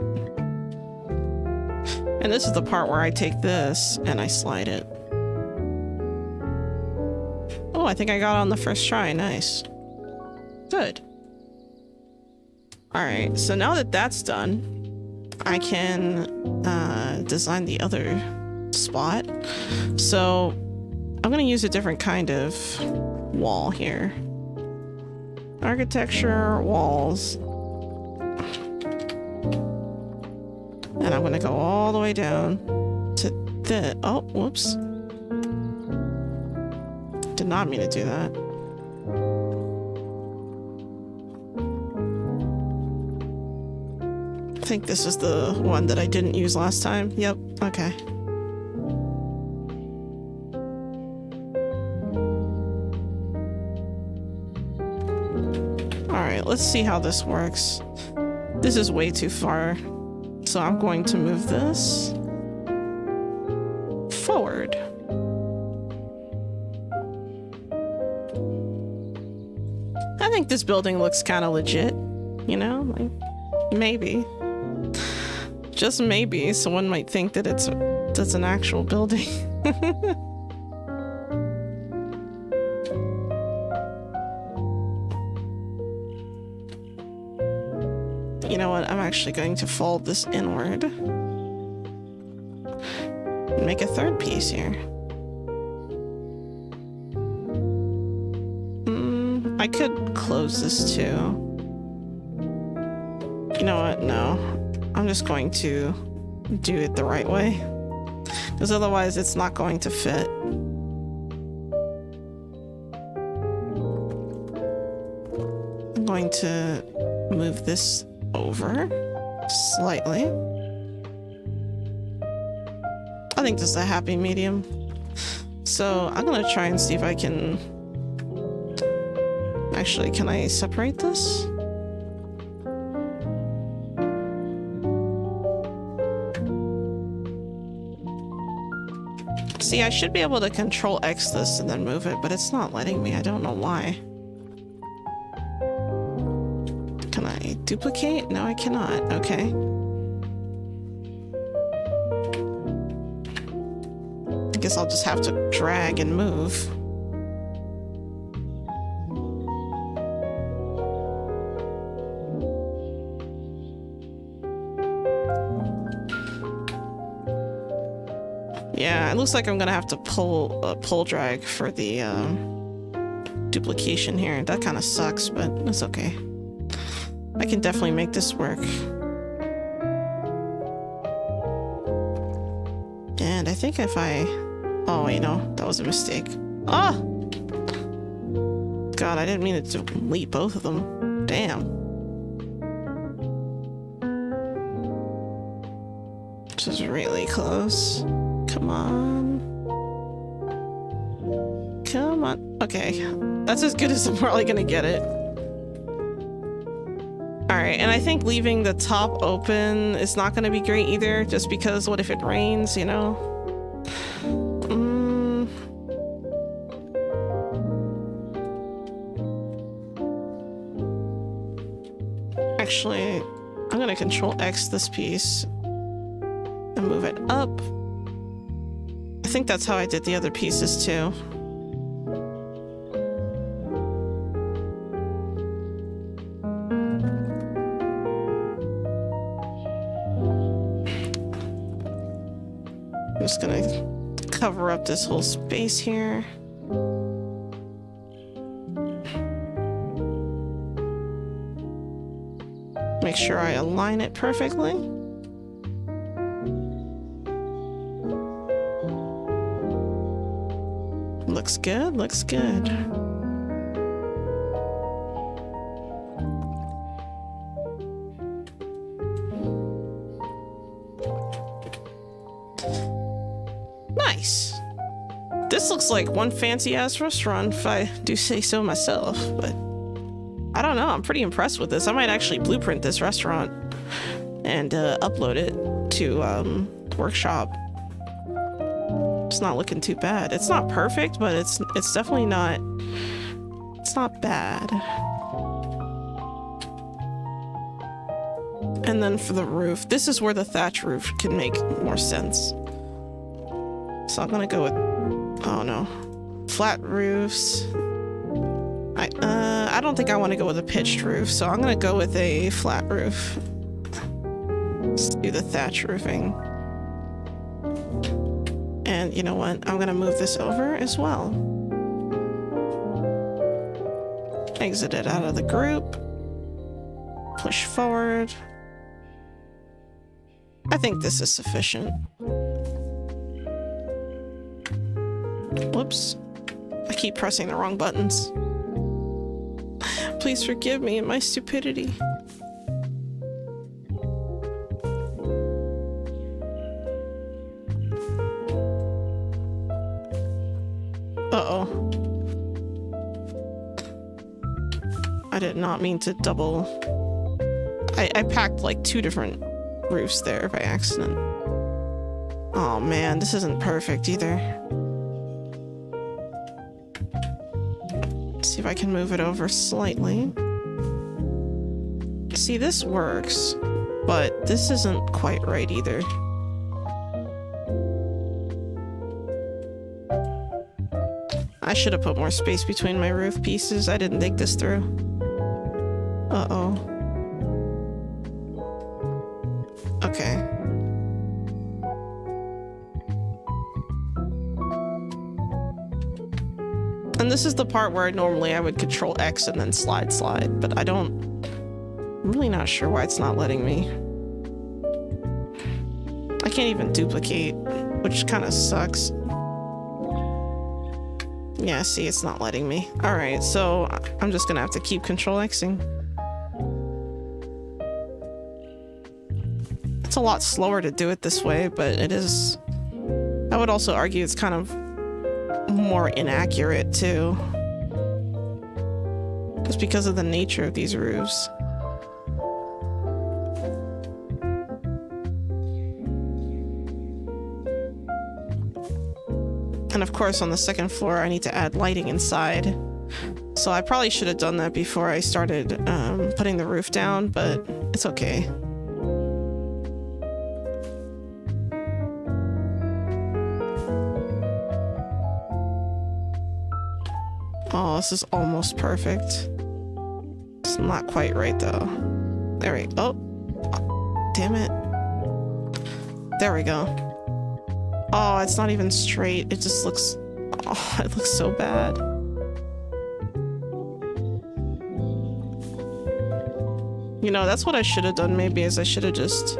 And this is the part where I take this and I slide it. Oh, I think I got it on the first try. Nice. Good. Alright, so now that that's done, I can design the other spot. So I'm going to use a different kind of wall here. Architecture, walls. And I'm going to go all the way down to this. Oh, whoops. Did not mean to do that. I think this is the one that I didn't use last time. Yep, okay. Alright, let's see how this works. This is way too far. So I'm going to move this forward. I think this building looks kind of legit, you know? Like, maybe. Just maybe someone might think that that's an actual building. You know what? I'm actually going to fold this inward and make a third piece here. I could close this too. You know what? No. I'm just going to do it the right way. Because otherwise it's not going to fit. I'm going to move this over slightly. I think this is a happy medium. So I'm gonna try and see if I can... Actually, can I separate this? See, I should be able to Control X this and then move it, but it's not letting me. I don't know why. Can I duplicate? No, I cannot. Okay. I guess I'll just have to drag and move. Yeah, it looks like I'm gonna have to pull drag for the duplication here. That kind of sucks, but it's okay. I can definitely make this work. And I think if I... Oh, you know, that was a mistake. Ah! God, I didn't mean to delete both of them. Damn. This is really close. Come on. Come on. Okay. That's as good as I'm probably gonna get it. Alright, and I think leaving the top open is not gonna be great either, just because what if it rains, you know? Actually, I'm gonna Control X this piece and move it up. I think that's how I did the other pieces too. I'm just gonna cover up this whole space here. Make sure I align it perfectly. Looks good, looks good. Nice. This looks like one fancy-ass restaurant, if I do say so myself, but I don't know. I'm pretty impressed with this. I might actually blueprint this restaurant and upload it to Workshop. It's not looking too bad. It's not perfect, but it's definitely not... It's not bad. And then for the roof, this is where the thatch roof can make more sense. So I'm gonna go with... Oh no. Flat roofs. I don't think I want to go with a pitched roof, so I'm gonna go with a flat roof. Let's do the thatch roofing. And you know what? I'm gonna move this over as well. Exit it out of the group. Push forward. I think this is sufficient. Whoops. I keep pressing the wrong buttons. Please forgive me and my stupidity. Uh-oh. I did not mean to double... I packed like 2 different roofs there by accident. Oh man, this isn't perfect either. Let's see if I can move it over slightly. See, this works, but this isn't quite right either. I should have put more space between my roof pieces. I didn't think this through. Uh-oh. Okay. And this is the part where normally I would control X and then slide, but I'm really not sure why it's not letting me. I can't even duplicate, which kind of sucks. Yeah, see, it's not letting me. Alright, so I'm just gonna have to keep control Xing. It's a lot slower to do it this way, but it is... I would also argue it's kind of more inaccurate, too. Just because of the nature of these roofs. And of course, on the second floor, I need to add lighting inside. So I probably should have done that before I started putting the roof down, but it's okay. Oh, this is almost perfect. It's not quite right, though. There we go. Oh, damn it. There we go. Oh, it's not even straight. It just looks... Oh, it looks so bad. You know, that's what I should have done maybe, is I should have just...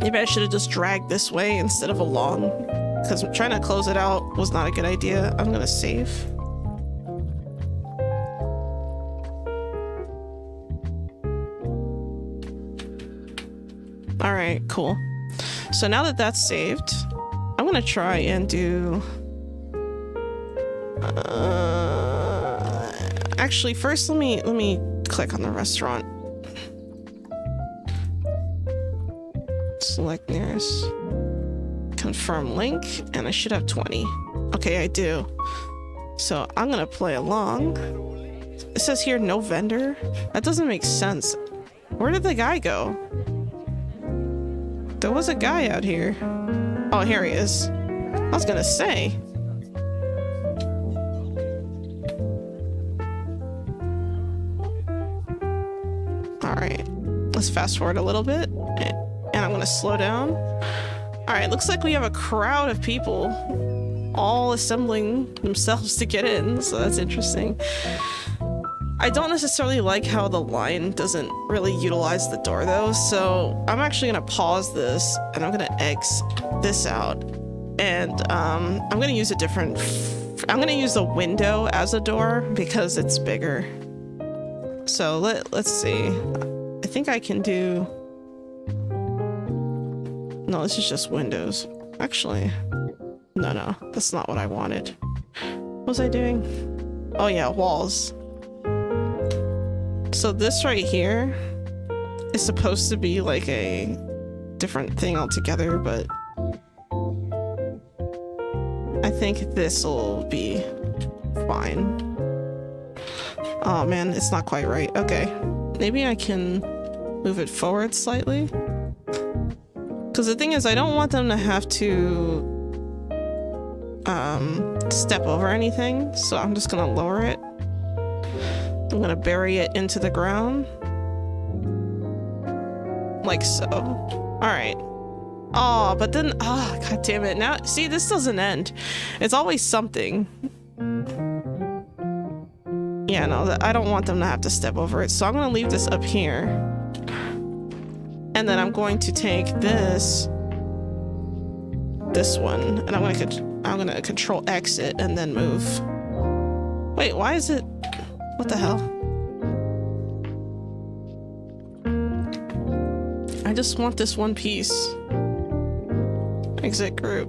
Maybe I should have just dragged this way instead of along. Because trying to close it out was not a good idea. I'm gonna save. Alright, cool. So now that that's saved, I'm gonna try and do... Actually, first let me click on the restaurant. Select nearest. Confirm link, and I should have 20. Okay, I do. So I'm gonna play along. It says here no vendor. That doesn't make sense. Where did the guy go? There was a guy out here. Oh, here he is. I was gonna say. Alright, let's fast forward a little bit, and I'm gonna slow down. Alright, looks like we have a crowd of people all assembling themselves to get in, so that's interesting. I don't necessarily like how the line doesn't really utilize the door though, so I'm actually gonna pause this and I'm gonna X this out And I'm gonna use a different. I'm gonna use the window as a door because it's bigger. So let's see. I think I can do. No, this is just windows. Actually, no, that's not what I wanted. What was I doing? Oh yeah, walls. So this right here is supposed to be like a different thing altogether, but I think this will be fine. Oh man, it's not quite right. Okay, maybe I can move it forward slightly. Because the thing is, I don't want them to have to step over anything, so I'm just gonna lower it. I'm gonna bury it into the ground. Like so. Alright. Oh, but then, oh, god damn it. Now, see, this doesn't end. It's always something. Yeah, no, I don't want them to have to step over it, so I'm gonna leave this up here. And then I'm going to take this one, and I'm gonna control exit and then move. Wait, why is it? What the hell? I just want this one piece. Exit group.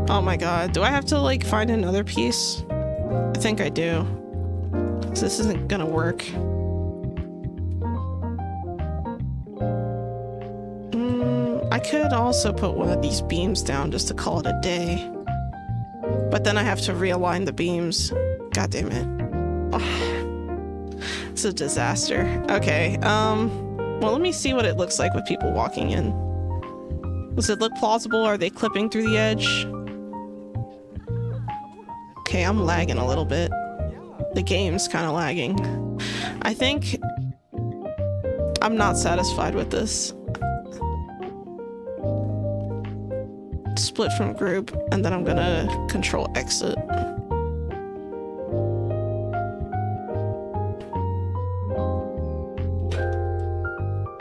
Oh my god, do I have to like find another piece? I think I do. So this isn't gonna work. I could also put one of these beams down just to call it a day. But then I have to realign the beams. God damn it. Oh, it's a disaster. Okay, well, let me see what it looks like with people walking in. Does it look plausible? Are they clipping through the edge? Okay, I'm lagging a little bit. The game's kind of lagging. I think I'm not satisfied with this. Split from group, and then I'm gonna control exit.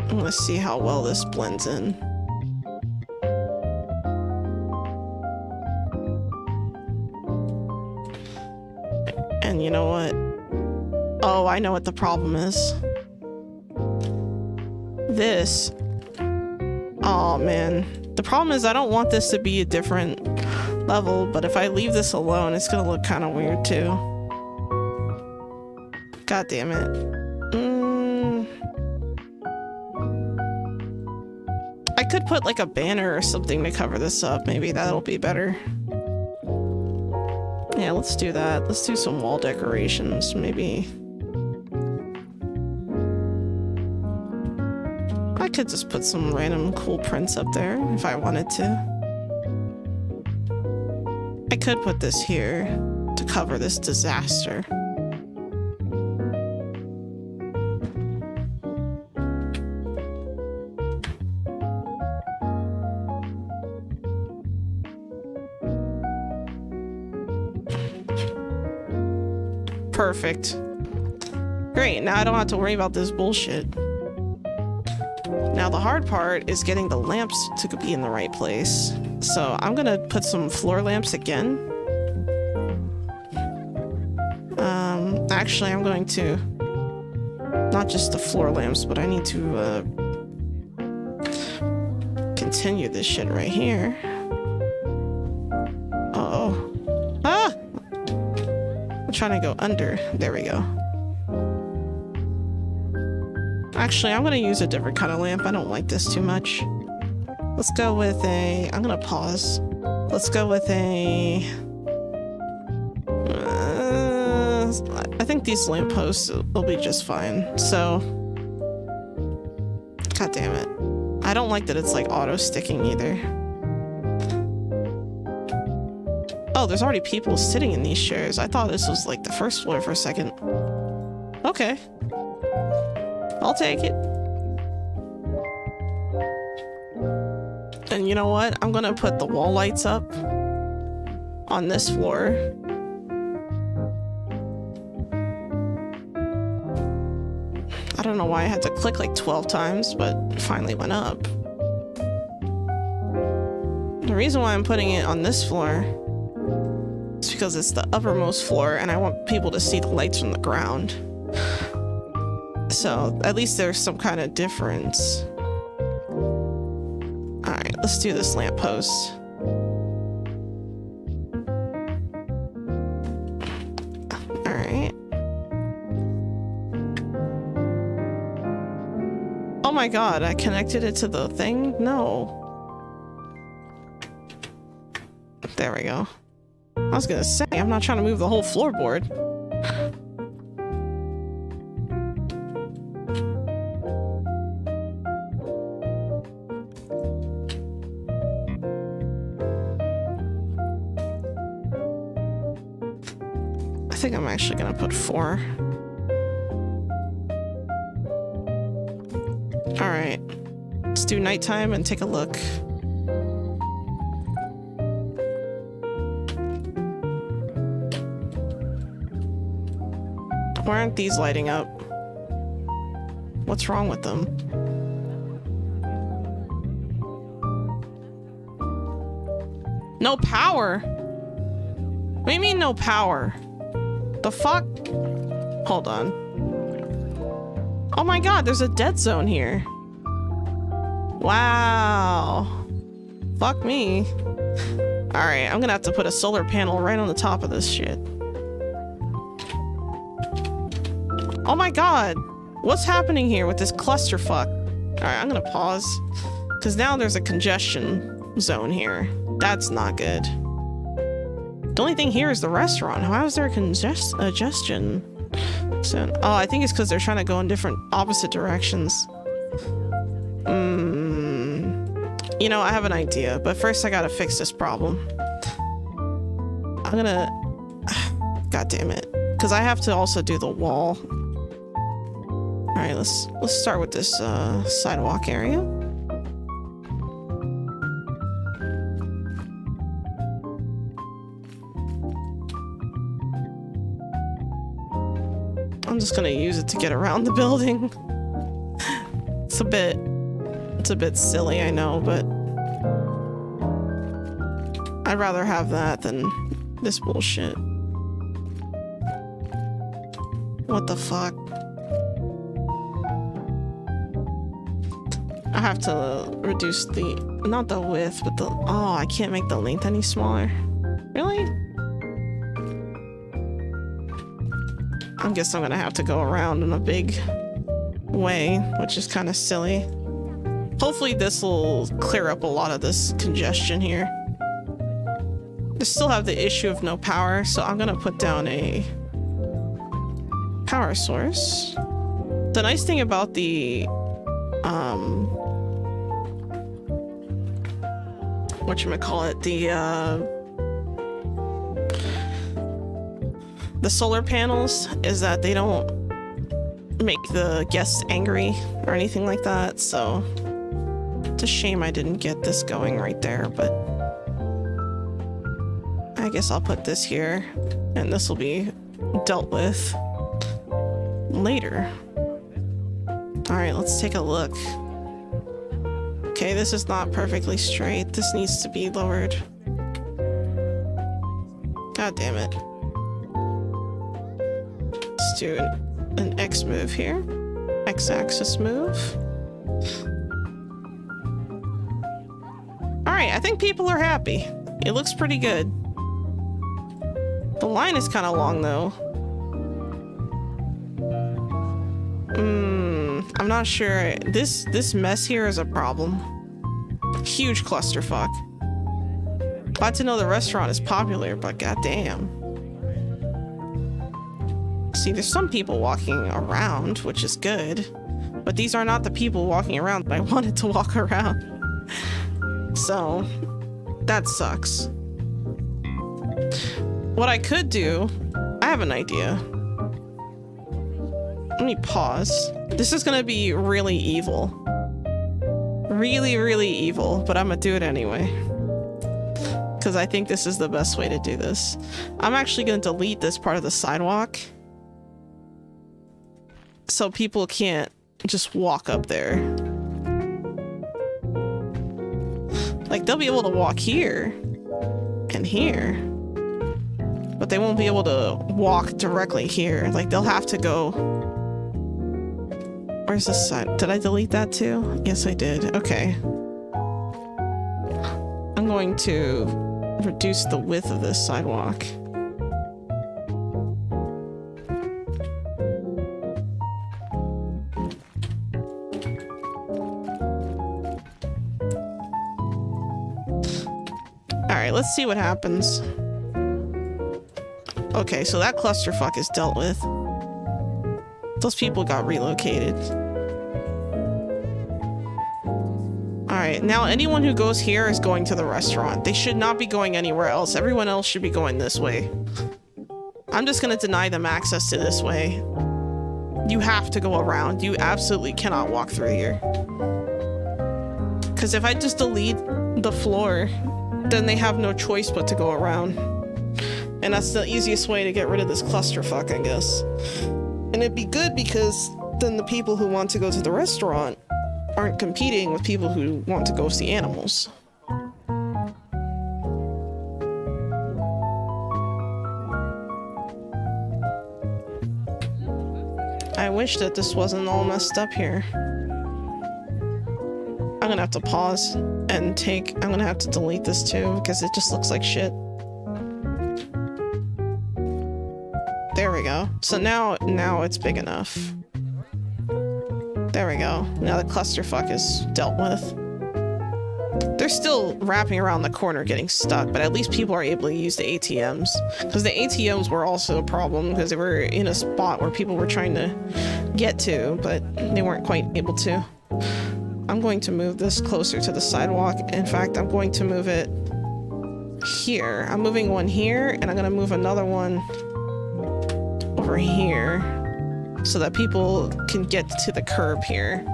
I'm gonna see how well this blends in. And you know what? Oh, I know what the problem is. This. Oh man. The problem is I don't want this to be a different level, but if I leave this alone, it's gonna look kind of weird too. God damn it. I could put like a banner or something to cover this up. Maybe that'll be better. Yeah, let's do that. Let's do some wall decorations, maybe. I could just put some random cool prints up there if I wanted to. I could put this here to cover this disaster. Perfect. Great, now I don't have to worry about this bullshit. Now the hard part is getting the lamps to be in the right place. So I'm gonna put some floor lamps again. Actually I'm going to, not just the floor lamps, but I need to continue this shit right here. Uh-oh. Ah! I'm trying to go under. There we go. Actually, I'm gonna use a different kind of lamp. I don't like this too much. Let's go with a... I'm gonna pause. Let's go with a... I think these lampposts will be just fine. So... God damn it. I don't like that it's like auto-sticking either. Oh, there's already people sitting in these chairs. I thought this was like the first floor for a second. Okay. I'll take it. And you know what? I'm gonna put the wall lights up on this floor. I don't know why I had to click like 12 times, but it finally went up. The reason why I'm putting it on this floor is because it's the uppermost floor and I want people to see the lights from the ground. So at least there's some kind of difference. Alright, let's do this lamppost. Alright. Oh my god, I connected it to the thing? No. There we go. I was gonna say, I'm not trying to move the whole floorboard. I think I'm actually gonna put 4. Alright. Let's do nighttime and take a look. Why aren't these lighting up? What's wrong with them? No power? What do you mean no power? The fuck? Hold on. Oh my god, there's a dead zone here. Wow. Fuck me. Alright, I'm gonna have to put a solar panel right on the top of this shit. Oh my god, what's happening here with this clusterfuck? Alright, I'm gonna pause. Because now there's a congestion zone here. That's not good. The only thing here is the restaurant. How is there a congestion zone? Oh, I think it's because they're trying to go in different opposite directions. You know, I have an idea, but first I gotta fix this problem. I'm gonna... God damn it. Because I have to also do the wall. Alright, let's start with this sidewalk area. I'm just gonna use it to get around the building. It's a bit silly, I know, but I'd rather have that than this bullshit. What the fuck? I have to reduce the, not the width, but the, oh, I can't make the length any smaller. Really? I guess I'm gonna have to go around in a big way, which is kind of silly. Hopefully this will clear up a lot of this congestion here. I still have the issue of no power, so I'm gonna put down a power source. The nice thing about the whatchamacallit, the solar panels is that they don't make the guests angry or anything like that, so it's a shame I didn't get this going right there, but I guess I'll put this here and this will be dealt with later. All right, let's take a look. Okay, this is not perfectly straight. This needs to be lowered. God damn it. Let's do an X move here. X-axis move. All right, I think people are happy. It looks pretty good. The line is kind of long though. I'm not sure. This mess here is a problem. Huge clusterfuck. Glad to know the restaurant is popular, but goddamn. See, there's some people walking around, which is good, but these are not the people walking around that I wanted to walk around. So, that sucks. What I could do, I have an idea. Let me pause. This is gonna be really evil. Really, really evil, but I'm gonna do it anyway. Because I think this is the best way to do this. I'm actually gonna delete this part of the sidewalk, so people can't just walk up there. Like, they'll be able to walk here and here, but they won't be able to walk directly here. Like, they'll have to go... Where's this side? Did I delete that too? Yes, I did. Okay. I'm going to reduce the width of this sidewalk. Alright, let's see what happens. Okay, so that clusterfuck is dealt with. Those people got relocated. Alright, now anyone who goes here is going to the restaurant. They should not be going anywhere else. Everyone else should be going this way. I'm just gonna deny them access to this way. You have to go around. You absolutely cannot walk through here. Because if I just delete the floor, then they have no choice but to go around. And that's the easiest way to get rid of this clusterfuck, I guess. And it'd be good because then the people who want to go to the restaurant aren't competing with people who want to go see animals. I wish that this wasn't all messed up here. I'm gonna have to pause and I'm gonna have to delete this too because it just looks like shit. There we go. So now it's big enough. There we go. Now the clusterfuck is dealt with. They're still wrapping around the corner getting stuck, but at least people are able to use the ATMs. Because the ATMs were also a problem because they were in a spot where people were trying to get to, but they weren't quite able to. I'm going to move this closer to the sidewalk. In fact, I'm going to move it here. I'm moving one here, and I'm going to move another one over here so that people can get to the curb here.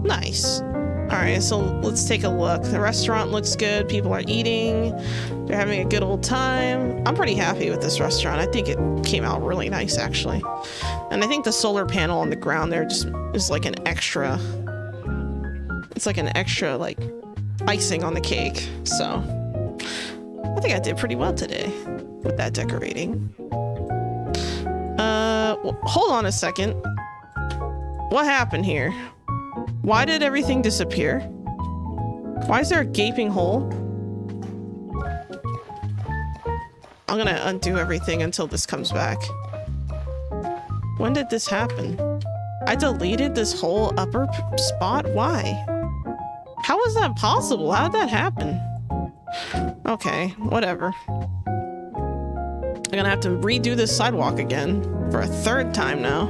Nice. Alright, so let's take a look. The restaurant looks good. People are eating. They're having a good old time. I'm pretty happy with this restaurant. I think it came out really nice, actually. And I think the solar panel on the ground there just is like an extra... It's like an extra, like, icing on the cake. So, I think I did pretty well today with that decorating. Well, hold on a second. What happened here? Why did everything disappear? Why is there a gaping hole? I'm gonna undo everything until this comes back. When did this happen? I deleted this whole upper spot? Why? How is that possible? How did that happen? Okay, whatever. I'm gonna have to redo this sidewalk again for a third time now.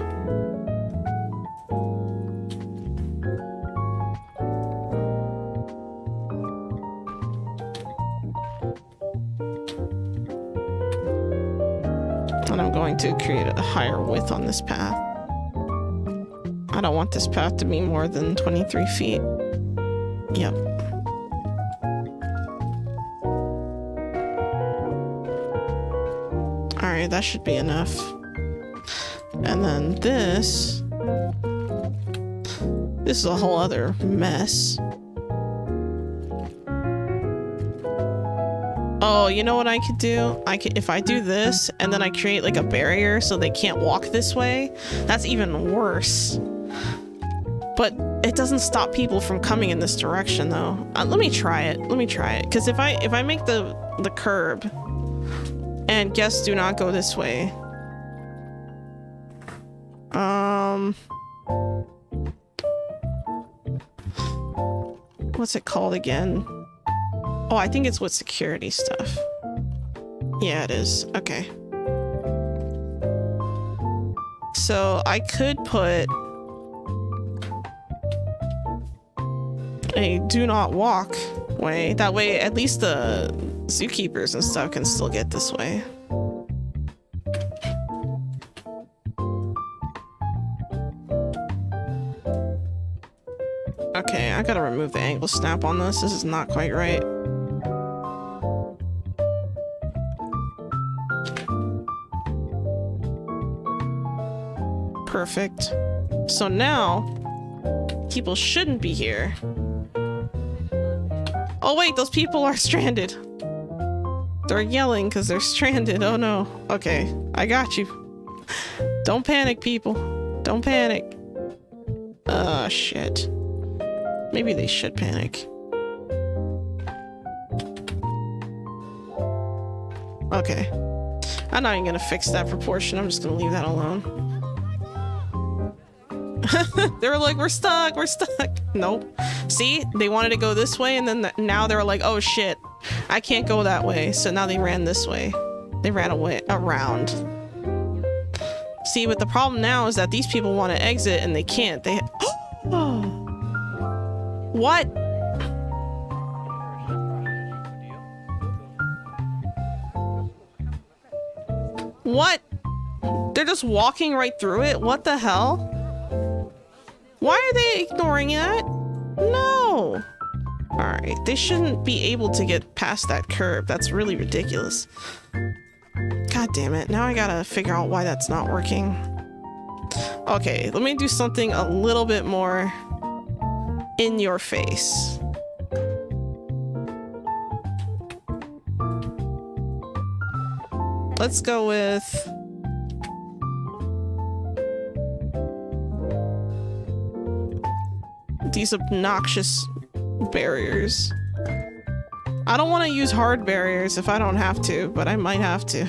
And I'm going to create a higher width on this path. I don't want this path to be more than 23 feet. Yep. Alright, that should be enough. And then this is a whole other mess. Oh, you know what I could do? If I do this and then I create like a barrier so they can't walk this way, that's even worse. But it doesn't stop people from coming in this direction though. Let me try it. Because if I make the curb and guests do not go this way. What's it called again? Oh, I think it's with security stuff. Yeah, it is. Okay. So I could put a do not walk way. That way, at least the zookeepers and stuff can still get this way. Okay, I gotta remove the angle snap on this. This is not quite right. Perfect. So now, people shouldn't be here. Oh wait, those people are stranded. They're yelling because they're stranded. Oh no. Okay, I got you. Don't panic, people. Don't panic. Shit. Maybe they should panic. Okay. I'm not even gonna fix that proportion. I'm just gonna leave that alone. They were like, we're stuck, we're stuck. Nope. See, they wanted to go this way, and then now they're like, oh shit, I can't go that way. So now they ran this way. They ran away around. See, but the problem now is that these people want to exit and they can't. They what? What? They're just walking right through it? What the hell? Why are they ignoring that? No. All right, they shouldn't be able to get past that curb. That's really ridiculous. God damn it. Now I gotta figure out why that's not working. Okay, let me do something a little bit more in your face. Let's go with these obnoxious barriers. I don't want to use hard barriers if I don't have to, but I might have to.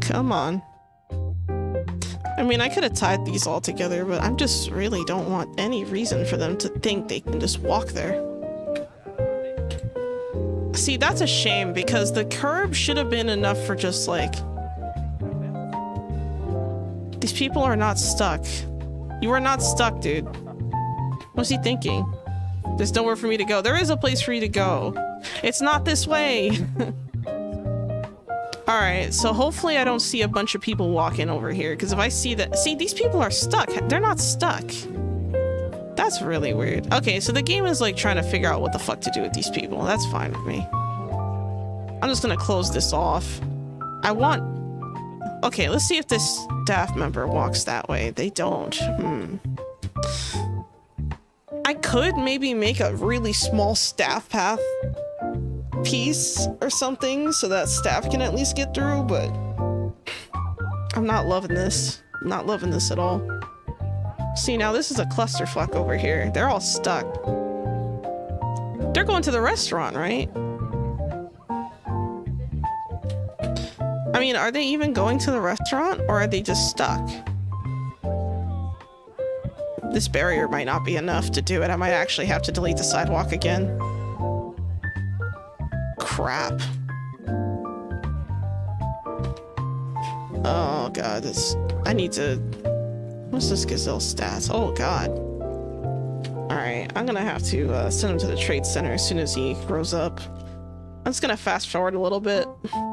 Come on. I mean, I could have tied these all together, but I just really don't want any reason for them to think they can just walk there. See, that's a shame because the curb should have been enough for just like... These people are not stuck. You are not stuck, dude. What's he thinking? There's nowhere for me to go. There is a place for you to go. It's not this way. Alright, so hopefully I don't see a bunch of people walking over here, because if I see that... See, these people are stuck. They're not stuck. That's really weird. Okay, so the game is like trying to figure out what the fuck to do with these people. That's fine with me. I'm just gonna close this off. I want... Okay, let's see if this staff member walks that way. They don't. I could maybe make a really small staff path piece or something so that staff can at least get through, but I'm not loving this. I'm not loving this at all. See, now this is a clusterfuck over here. They're all stuck. They're going to the restaurant, right? I mean, are they even going to the restaurant or are they just stuck? This barrier might not be enough to do it. I might actually have to delete the sidewalk again. Crap. Oh god, this... I need to... What's this gazelle stats? Oh god. Alright, I'm gonna have to send him to the trade center as soon as he grows up. I'm just gonna fast forward a little bit,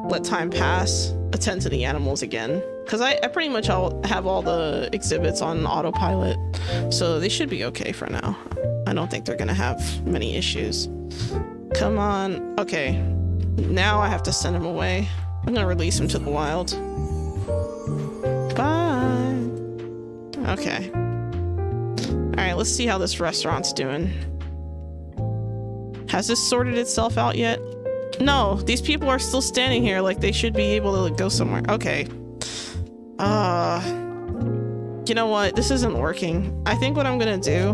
let time pass, attend to the animals again. Because I pretty much have all the exhibits on autopilot, so they should be okay for now. I don't think they're gonna have many issues. Come on. Okay. Now I have to send him away. I'm gonna release him to the wild. Bye. Okay. Alright, let's see how this restaurant's doing. Has this sorted itself out yet? No, these people are still standing here like they should be able to go somewhere. Okay. You know what? This isn't working. I think what I'm gonna do...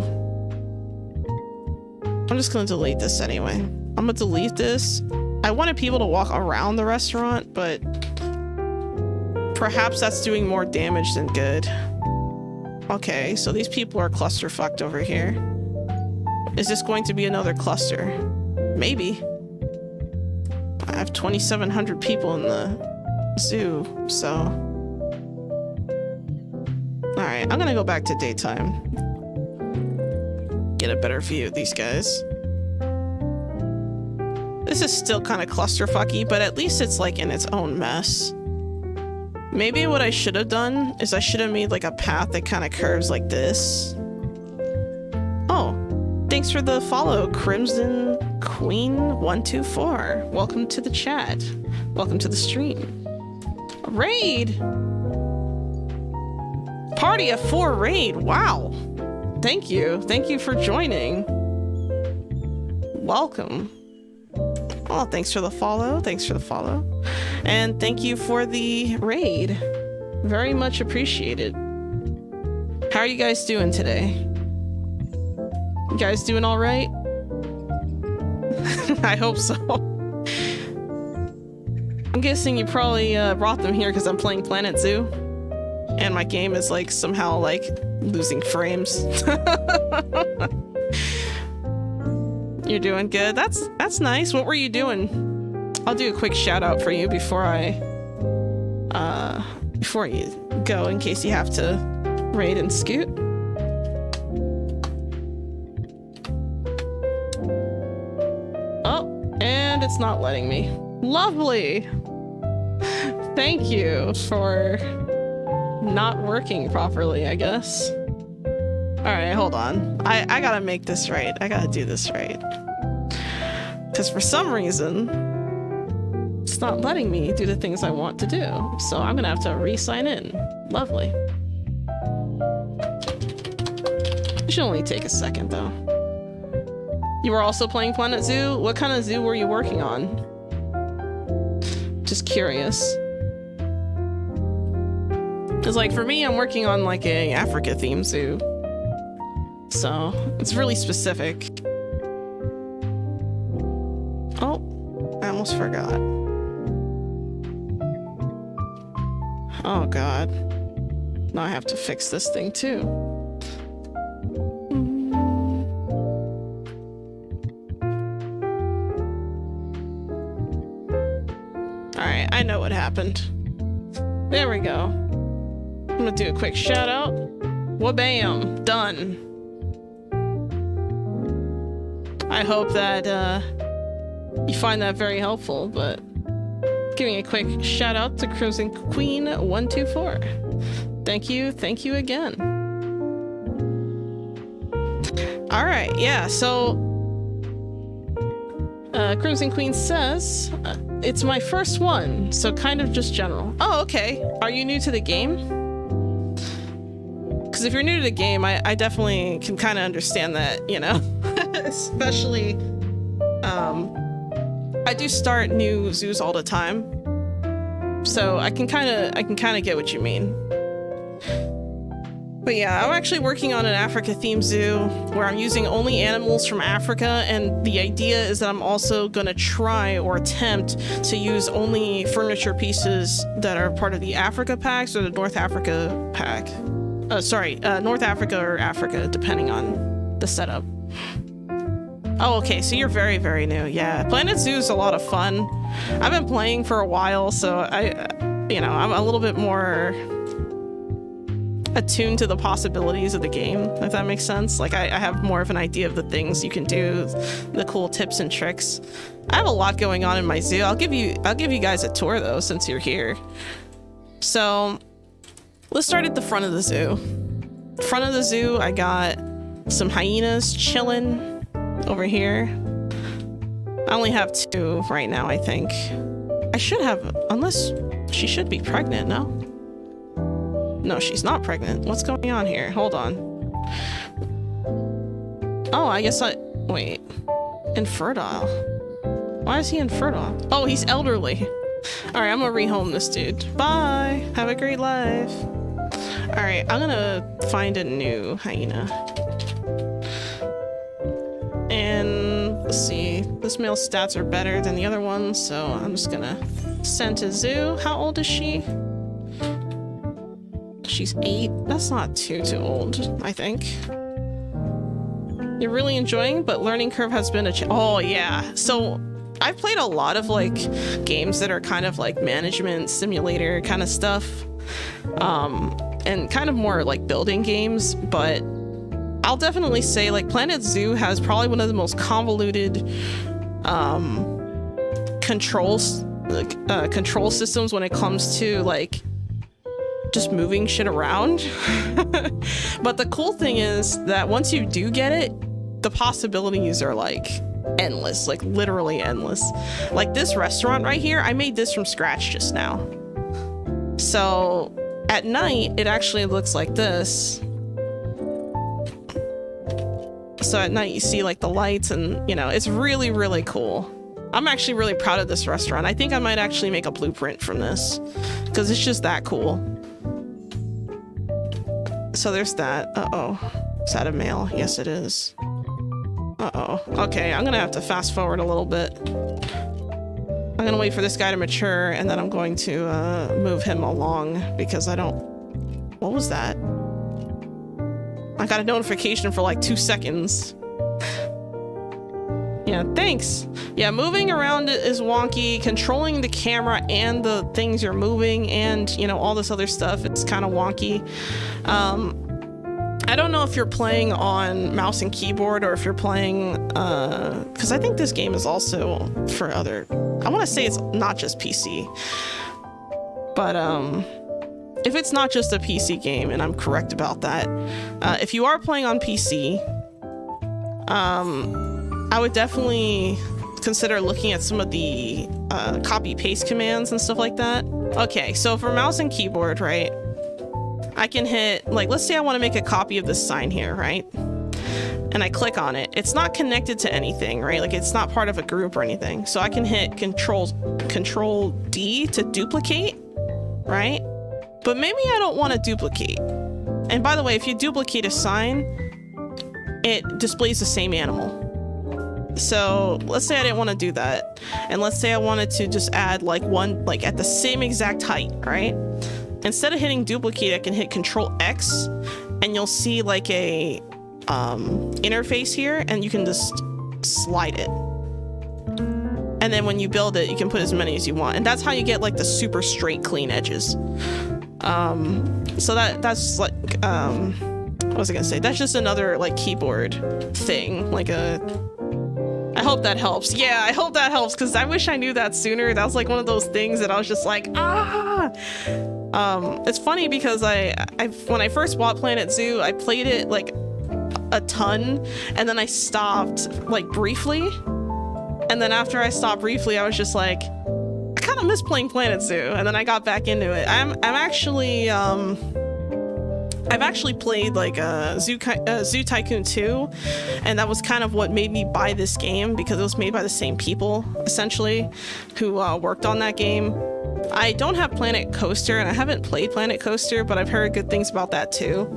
I'm just gonna delete this anyway. I'm gonna delete this. I wanted people to walk around the restaurant, but perhaps that's doing more damage than good. Okay, so these people are clusterfucked over here. Is this going to be another cluster? Maybe. I have 2,700 people in the zoo, so... Alright, I'm gonna go back to daytime. Get a better view of these guys. This is still kind of clusterfucky, but at least it's like in its own mess. Maybe what I should have done is I should have made like a path that kind of curves like this. Oh, thanks for the follow, Crimson Queen 124. Welcome to the chat. Welcome to the stream. A raid! Party of 4 raid. Wow. Thank you. Thank you for joining. Welcome. Oh, thanks for the follow. Thanks for the follow. And thank you for the raid. Very much appreciated. How are you guys doing today? You guys doing all right? I hope so. I'm guessing you probably brought them here because I'm playing Planet Zoo. And my game is like somehow like losing frames. You're doing good. That's nice. What were you doing? I'll do a quick shout out for you before you go in case you have to raid and scoot. Oh, and it's not letting me. Lovely. Thank you for not working properly, I guess. All right, hold on. I gotta make this right. I gotta do this right. Because for some reason, it's not letting me do the things I want to do. So I'm gonna have to re-sign in. Lovely. It should only take a second, though. You were also playing Planet Zoo? What kind of zoo were you working on? Just curious. Because, like, for me, I'm working on, like, a Africa-themed zoo. So, it's really specific. Oh, I almost forgot. Oh, God. Now I have to fix this thing, too. Alright, I know what happened. There we go. I'm gonna do a quick shout out. Wabam! Done. I hope that you find that very helpful, but giving a quick shout out to Crimson Queen 124. Thank you again. Alright, yeah, so Crimson Queen says it's my first one, so kind of just general. Oh, okay. Are you new to the game? Because if you're new to the game, I definitely can kind of understand that, you know. Especially, I do start new zoos all the time, so I can kind of get what you mean. But yeah, I'm actually working on an Africa-themed zoo where I'm using only animals from Africa, and the idea is that I'm also gonna try or attempt to use only furniture pieces that are part of the Africa packs or the North Africa pack. North Africa or Africa, depending on the setup. Oh, okay, so you're very, very new. Yeah, Planet Zoo is a lot of fun. I've been playing for a while, so I'm a little bit more attuned to the possibilities of the game, if that makes sense. Like, I have more of an idea of the things you can do, the cool tips and tricks. I have a lot going on in my zoo. I'll give you guys a tour, though, since you're here. So, let's start at the front of the zoo. Front of the zoo, I got some hyenas chilling over here. I only have 2 right now, I think. I should have, unless she should be pregnant, no? No, she's not pregnant. What's going on here? Hold on. Oh, I guess wait. Infertile. Why is he infertile? Oh, he's elderly. Alright, I'm gonna rehome this dude. Bye! Have a great life. Alright, I'm gonna find a new hyena. And let's see. This male's stats are better than the other ones, so I'm just gonna send to zoo. How old is she? She's 8. That's not too old, I think. You're really enjoying, but learning curve has been oh yeah. So I've played a lot of like games that are kind of like management simulator kind of stuff, and kind of more like building games. But I'll definitely say like Planet Zoo has probably one of the most convoluted control systems when it comes to like just moving shit around. But the cool thing is that once you do get it, the possibilities are like endless, like literally endless. Like this restaurant right here, I made this from scratch just now. So at night, it actually looks like this. so at night you see like the lights, and you know, it's really, really cool. I'm actually really proud of this restaurant. I think I might actually make a blueprint from this because it's just that cool. So there's that. Uh-oh. Is that a male? Yes, it is. Uh-oh. Okay, I'm gonna have to fast forward a little bit. I'm gonna wait for this guy to mature, and then I'm going to move him along because I don't... What was that? I got a notification for like 2 seconds. Yeah, thanks. Yeah, moving around is wonky. Controlling the camera and the things you're moving and, you know, all this other stuff, it's kind of wonky. I don't know if you're playing on mouse and keyboard or if you're playing, because I think this game is also for other... I want to say it's not just PC. But, if it's not just a PC game, and I'm correct about that, if you are playing on PC, I would definitely consider looking at some of the copy-paste commands and stuff like that. Okay, so for mouse and keyboard, right, I can hit, like, let's say I want to make a copy of this sign here, right? And I click on it. It's not connected to anything, right? Like, it's not part of a group or anything. So I can hit Control D to duplicate, right? But maybe I don't want to duplicate. And by the way, if you duplicate a sign, it displays the same animal. So let's say I didn't want to do that. And let's say I wanted to just add like one, like at the same exact height, right? Instead of hitting duplicate, I can hit Control X and you'll see like a interface here, and you can just slide it. And then when you build it, you can put as many as you want. And that's how you get like the super straight, clean edges. So that's like, what was I gonna say? That's just another like keyboard thing, like I hope that helps. Yeah, I hope that helps because I wish I knew that sooner. That was like one of those things that I was just like, ah. It's funny because when I first bought Planet Zoo, I played it like a ton, and then I stopped like briefly. And then after I stopped briefly, I was just like, I kind of miss playing Planet Zoo, and then I got back into it. I've actually played like Zoo Tycoon 2, and that was kind of what made me buy this game because it was made by the same people essentially who worked on that game. I don't have Planet Coaster, and I haven't played Planet Coaster, but I've heard good things about that too.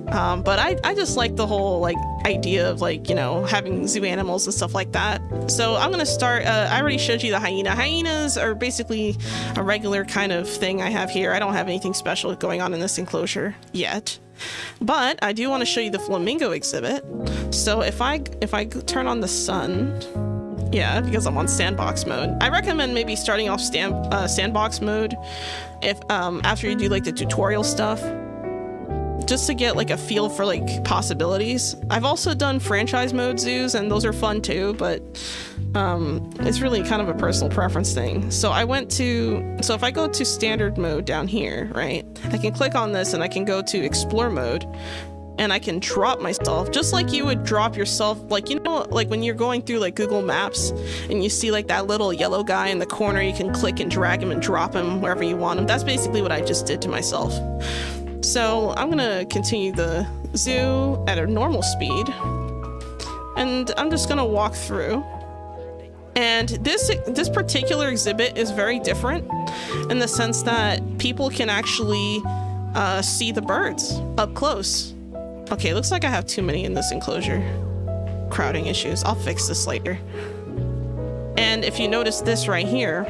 But I just like the whole like idea of like, you know, having zoo animals and stuff like that. So I'm gonna start, I already showed you the hyena. Hyenas are basically a regular kind of thing I have here. I don't have anything special going on in this enclosure yet. But I do want to show you the flamingo exhibit. So if I turn on the sun, yeah, because I'm on sandbox mode. I recommend maybe starting off sandbox mode if after you do like the tutorial stuff, just to get like a feel for like possibilities. I've also done franchise mode zoos, and those are fun too, but it's really kind of a personal preference thing. So if I go to standard mode down here, right, I can click on this and I can go to explore mode, and I can drop myself just like you would drop yourself, like, you know, like when you're going through like Google Maps and you see like that little yellow guy in the corner, you can click and drag him and drop him wherever you want him. That's basically what I just did to myself. So I'm gonna continue the zoo at a normal speed, and I'm just gonna walk through. And this particular exhibit is very different in the sense that people can actually see the birds up close. Okay, looks like I have too many in this enclosure. Crowding issues. I'll fix this later. And if you notice this right here,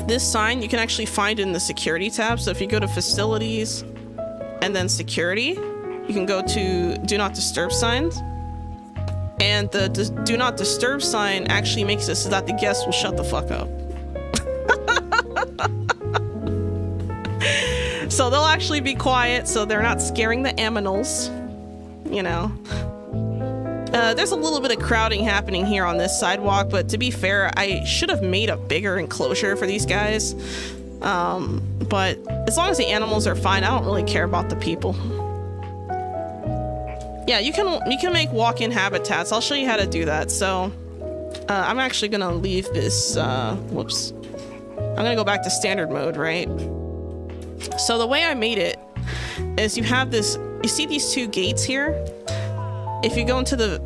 this sign you can actually find in the security tab. So if you go to facilities and then security, you can go to do not disturb signs. And the do not disturb sign actually makes it so that the guests will shut the fuck up. So they'll actually be quiet, so they're not scaring the aminals, you know. There's a little bit of crowding happening here on this sidewalk, but to be fair, I should have made a bigger enclosure for these guys. But as long as the animals are fine, I don't really care about the people. Yeah, you can make walk-in habitats. I'll show you how to do that. So I'm actually gonna leave this, whoops. I'm gonna go back to standard mode, right? So the way I made it is you have this, you see these two gates here? if you go into the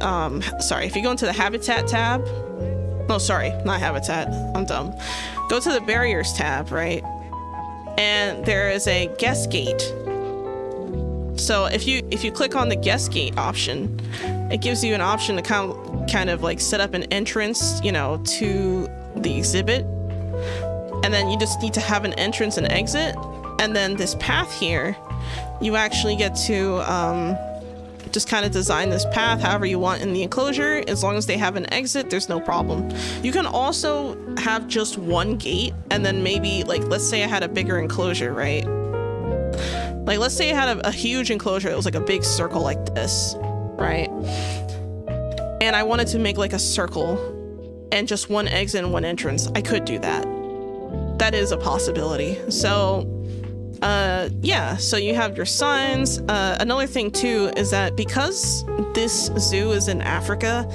if you go into the habitat tab, no, sorry, not habitat, I'm dumb. Go to the barriers tab, right? And there is a guest gate. So if you click on the guest gate option, it gives you an option to kind of like set up an entrance, you know, to the exhibit. And then you just need to have an entrance and exit. And then this path here, you actually get to just kind of design this path however you want in the enclosure. As long as they have an exit, there's no problem. You can also have just one gate, and then maybe, like, let's say I had a bigger enclosure, right? Like, let's say I had a huge enclosure. It was like a big circle like this, right? And I wanted to make like a circle and just one exit and one entrance. I could do that. That is a possibility. So yeah, so you have your signs. Another thing too is that because this zoo is in Africa,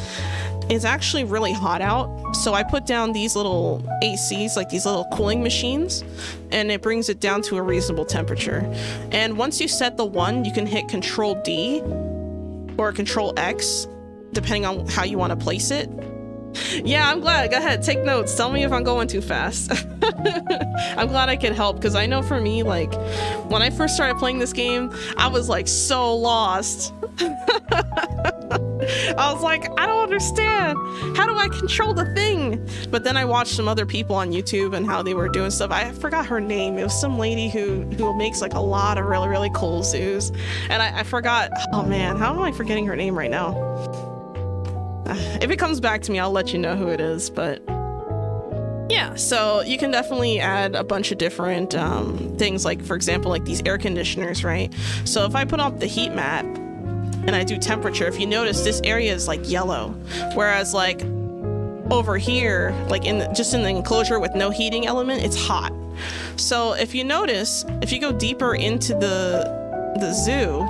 it's actually really hot out. So I put down these little ACs, like these little cooling machines, and it brings it down to a reasonable temperature. And once you set the 1, you can hit Control D or Control X, depending on how you want to place it. Yeah, I'm glad. Go ahead, take notes. Tell me if I'm going too fast. I'm glad I could help, because I know for me, like, when I first started playing this game, I was like so lost. I was like, I don't understand. How do I control the thing? But then I watched some other people on YouTube and how they were doing stuff. I forgot her name. It was some lady who makes like a lot of really, really cool zoos. And I forgot. Oh man, how am I forgetting her name right now? If it comes back to me, I'll let you know who it is. But yeah, so you can definitely add a bunch of different things, like, for example, like these air conditioners, right? So if I put up the heat map and I do temperature, if you notice, this area is like yellow, whereas like over here, like just in the enclosure with no heating element, it's hot. So if you notice, if you go deeper into the zoo,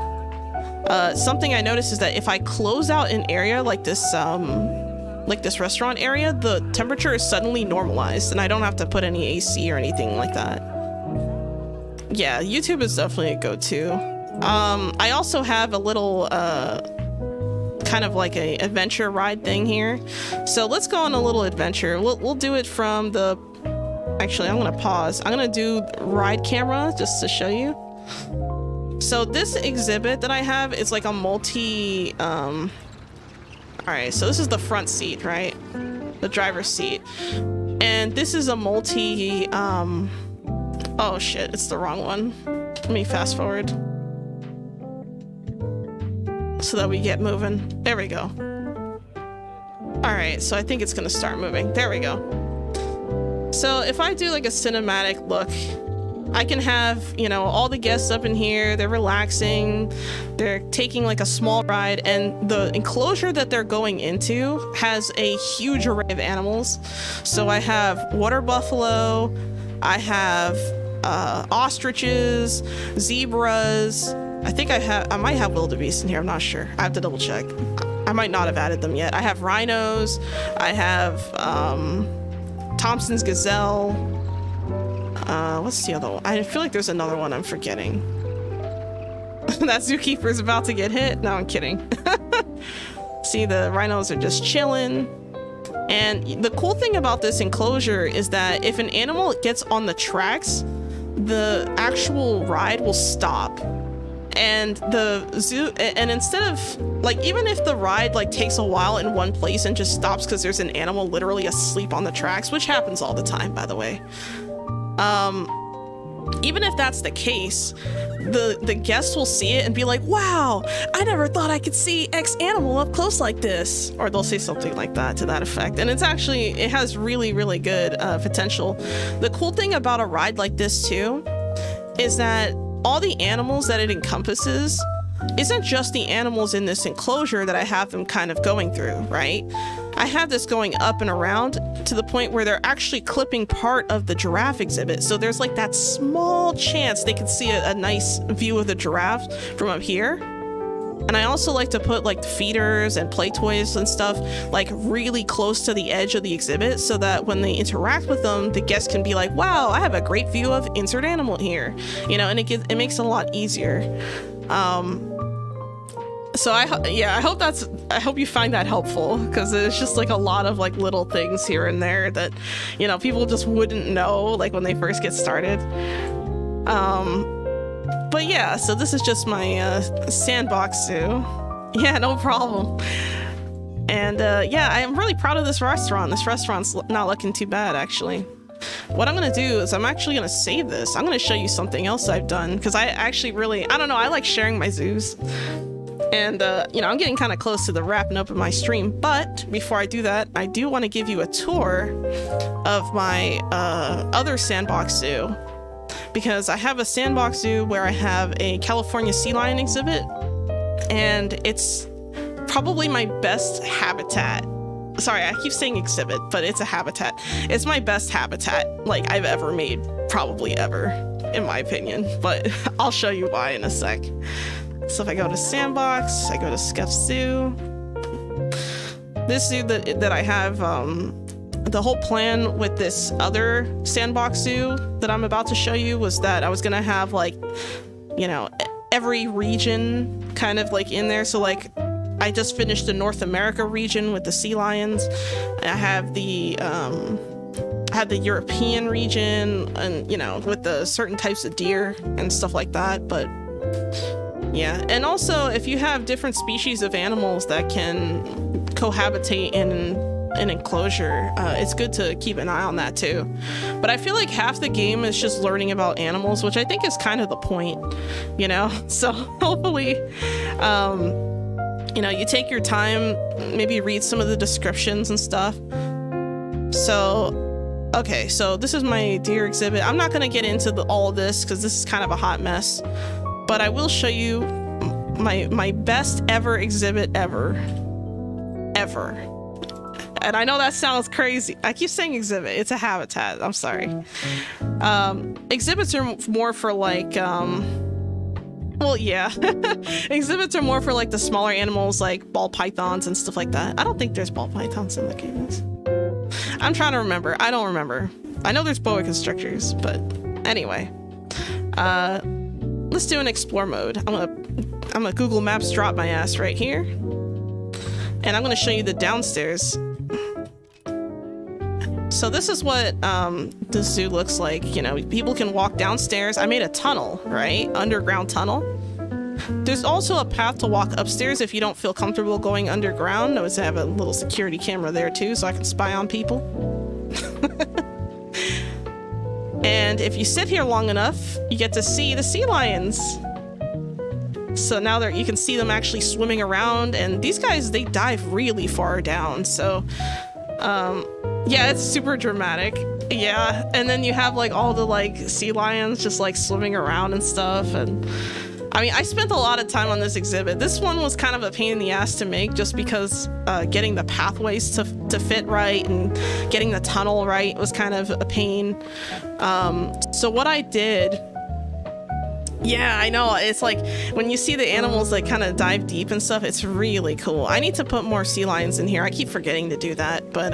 something I noticed is that if I close out an area like this restaurant area, the temperature is suddenly normalized and I don't have to put any AC or anything like that. Yeah, YouTube is definitely a go-to. I also have a little kind of like a adventure ride thing here. So let's go on a little adventure. We'll do it from the... Actually, I'm gonna pause. I'm gonna do ride camera just to show you. So this exhibit that I have is like a multi... All right, so this is the front seat, right? The driver's seat. And this is a multi... Oh shit, it's the wrong one. Let me fast forward so that we get moving. There we go. All right, so I think it's gonna start moving. There we go. So if I do like a cinematic look, I can have, you know, all the guests up in here, they're relaxing, they're taking like a small ride, and the enclosure that they're going into has a huge array of animals. So I have water buffalo, I have ostriches, zebras, I think I might have wildebeest in here, I'm not sure. I have to double check. I might not have added them yet. I have rhinos, I have Thompson's gazelle. What's the other one? I feel like there's another one I'm forgetting. That zookeeper's about to get hit. No, I'm kidding. See, the rhinos are just chilling. And the cool thing about this enclosure is that if an animal gets on the tracks, the actual ride will stop. And the zoo, and instead of, like, even if the ride like takes a while in one place and just stops because there's an animal literally asleep on the tracks, which happens all the time, by the way. Even if that's the case, the guests will see it and be like, wow, I never thought I could see X animal up close like this. Or they'll say something like that, to that effect. And it's actually, it has really, really good potential. The cool thing about a ride like this too is that all the animals that it encompasses isn't just the animals in this enclosure that I have them kind of going through, right? I have this going up and around to the point where they're actually clipping part of the giraffe exhibit. So there's like that small chance they could see a nice view of the giraffe from up here. And I also like to put like feeders and play toys and stuff like really close to the edge of the exhibit so that when they interact with them, the guests can be like, wow, I have a great view of insert animal here, you know, and it makes it a lot easier. So I hope you find that helpful, because it's just like a lot of like little things here and there that, you know, people just wouldn't know like when they first get started. But yeah, so this is just my sandbox zoo. Yeah, no problem. And yeah, I am really proud of this restaurant. This restaurant's not looking too bad, actually. What I'm gonna do is I'm actually gonna save this. I'm gonna show you something else I've done, because I actually really, I don't know, I like sharing my zoos. And, you know, I'm getting kind of close to the wrapping up of my stream, but before I do that, I do want to give you a tour of my other sandbox zoo, because I have a sandbox zoo where I have a California sea lion exhibit, and it's probably my best habitat. Sorry, I keep saying exhibit, but it's a habitat. It's my best habitat, like, I've ever made, probably ever, in my opinion, but I'll show you why in a sec. So if I go to Sandbox, I go to Scuff Zoo. This zoo that I have, the whole plan with this other Sandbox zoo that I'm about to show you was that I was gonna have, like, you know, every region kind of like in there. So like, I just finished the North America region with the sea lions. I have the European region, and, you know, with the certain types of deer and stuff like that. But yeah, and also if you have different species of animals that can cohabitate in an enclosure, it's good to keep an eye on that too. But I feel like half the game is just learning about animals, which I think is kind of the point, you know? So hopefully, you know, you take your time, maybe read some of the descriptions and stuff. So, okay, so this is my deer exhibit. I'm not gonna get into all of this because this is kind of a hot mess. But I will show you my best ever exhibit ever. And I know that sounds crazy. I keep saying exhibit. It's a habitat. I'm sorry. Exhibits are more for like, well, yeah. Exhibits are more for like the smaller animals, like ball pythons and stuff like that. I don't think there's ball pythons in the games. I'm trying to remember. I don't remember. I know there's boa constrictors, but anyway. Let's do an explore mode. I'm gonna Google Maps drop my ass right here, and I'm gonna show you the downstairs. So this is what the zoo looks like. You know, people can walk downstairs. I made a tunnel, right? Underground tunnel. There's also a path to walk upstairs if you don't feel comfortable going underground. Notice I have a little security camera there too, so I can spy on people. And if you sit here long enough, you get to see the sea lions. So now you can see them actually swimming around, and these guys, they dive really far down. So, yeah, it's super dramatic. Yeah, and then you have like all the like sea lions just like swimming around and stuff. And I mean, I spent a lot of time on this exhibit. This one was kind of a pain in the ass to make, just because getting the pathways to fit right and getting the tunnel right was kind of a pain. So what I did, yeah, I know, it's like when you see the animals like kind of dive deep and stuff, it's really cool. I need to put more sea lions in here. I keep forgetting to do that. But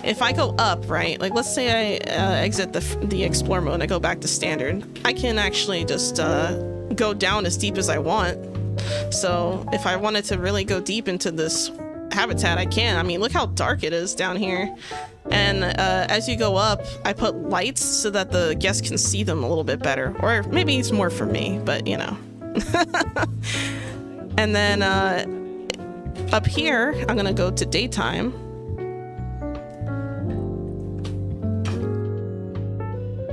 if I go up, right, like let's say I exit the explore mode and I go back to standard, I can actually just go down as deep as I want. So if I wanted to really go deep into this habitat, I can. I mean, look how dark it is down here. And as you go up, I put lights so that the guests can see them a little bit better. Or maybe it's more for me, but you know. And then up here, I'm gonna go to daytime.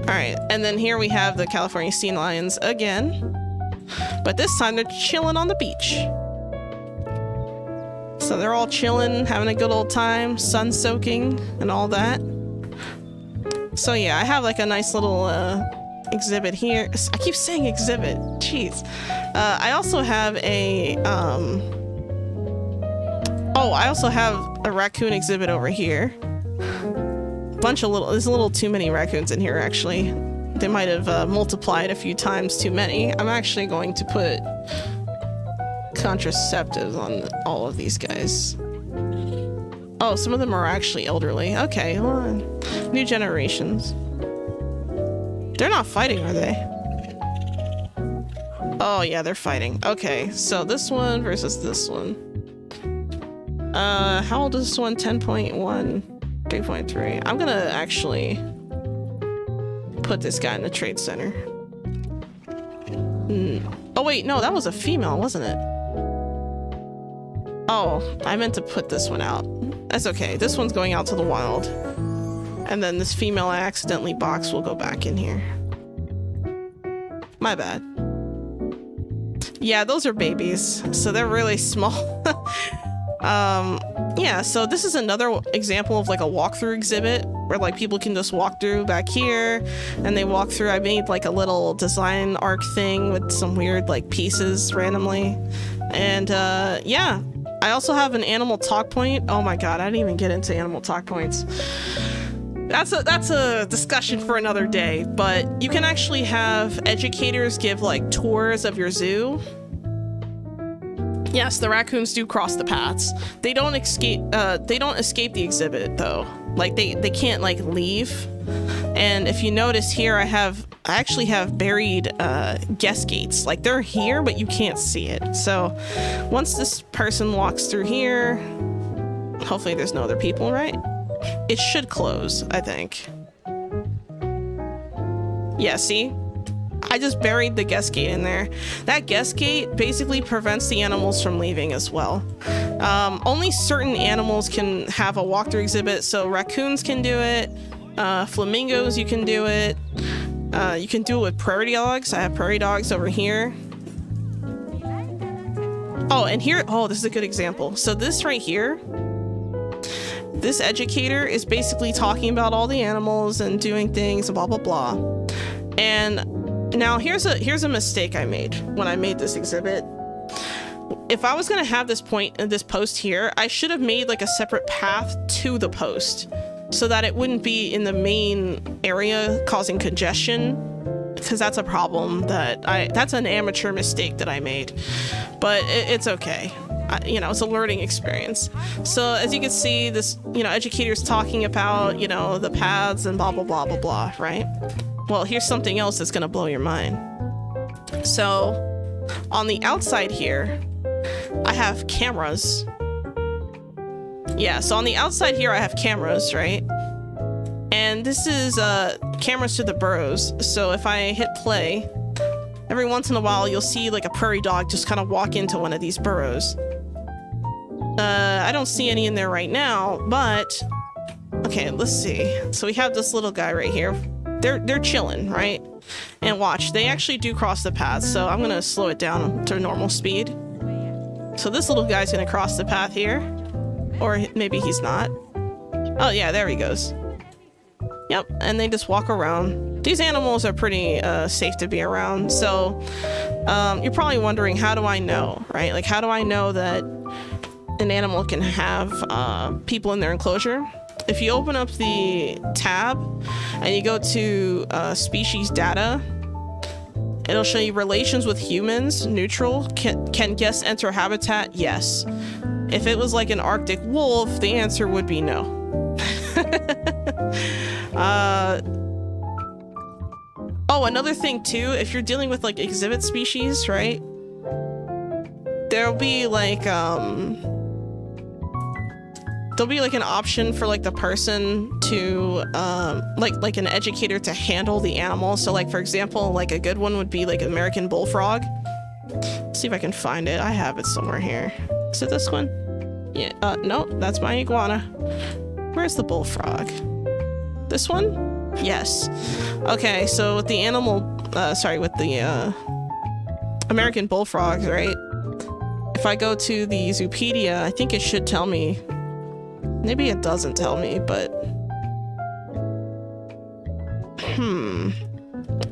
All right, and then here we have the California sea lions again. But this time they're chilling on the beach. So they're all chilling, having a good old time, sun soaking and all that. So yeah, I have like a nice little exhibit here. I keep saying exhibit, jeez. I also have a, oh, I also have a raccoon exhibit over here. There's a little too many raccoons in here actually. They might have multiplied a few times too many. I'm actually going to put contraceptives on all of these guys. Oh, some of them are actually elderly. Okay, hold on. New generations. They're not fighting, are they? Oh yeah, they're fighting. Okay, so this one versus this one. How old is this one? 10.1, 3.3. I'm gonna actually put this guy in the trade center. Oh wait, no, that was a female, wasn't it? Oh, I meant to put this one out. That's okay. This one's going out to the wild. And then this female I accidentally boxed will go back in here. My bad. Yeah, those are babies, so they're really small. Yeah, so this is another example of like a walkthrough exhibit where like people can just walk through back here and they walk through. I made like a little design arc thing with some weird like pieces randomly. And yeah, I also have an animal talk point. Oh my god, I didn't even get into animal talk points. That's a discussion for another day, but you can actually have educators give like tours of your zoo. Yes, the raccoons do cross the paths. They don't escape the exhibit though. Like they can't like leave. And if you notice here, I actually have buried guest gates. Like they're here, but you can't see it. So once this person walks through here, hopefully there's no other people, right? It should close, I think. Yeah, see? I just buried the guest gate in there. That guest gate basically prevents the animals from leaving as well. Only certain animals can have a walkthrough exhibit, so raccoons can do it, flamingos, you can do it. You can do it with prairie dogs. I have prairie dogs over here. Oh, and here, oh, this is a good example. So this right here, this educator is basically talking about all the animals and doing things and blah, blah, blah. And now here's a mistake I made when I made this exhibit. If I was gonna have this post here, I should have made like a separate path to the post so that it wouldn't be in the main area causing congestion, because that's a problem that's an amateur mistake that I made, but it's okay. You know, it's a learning experience. So as you can see, this, you know, educator's talking about, you know, the paths and blah, blah, blah, blah, blah, right? Well, here's something else that's gonna blow your mind. So on the outside here, I have cameras. Yeah, so on the outside here, I have cameras, right? And this is cameras to the burrows. So if I hit play, every once in a while, you'll see like a prairie dog just kind of walk into one of these burrows. I don't see any in there right now, but okay, let's see. So we have this little guy right here. They're chilling, right? And watch, they actually do cross the path. So I'm gonna slow it down to normal speed. So this little guy's gonna cross the path here, or maybe he's not. Oh yeah, there he goes. Yep, and they just walk around. These animals are pretty safe to be around. So you're probably wondering, how do I know, right? Like, how do I know that an animal can have people in their enclosure? If you open up the tab and you go to species data, it'll show you relations with humans, neutral. Can guests enter habitat? Yes. If it was like an Arctic wolf, the answer would be no. Oh, another thing too, if you're dealing with like exhibit species, right? There'll be like an option for like the person to like an educator to handle the animal. So like, for example, like a good one would be like American bullfrog. Let's see if I can find it. I have it somewhere here. Is it this one? Yeah, no, that's my iguana. Where's the bullfrog? This one? Yes. Okay, so with the with the American bullfrogs, right? If I go to the Zoopedia, I think it should tell me. Maybe it doesn't tell me, but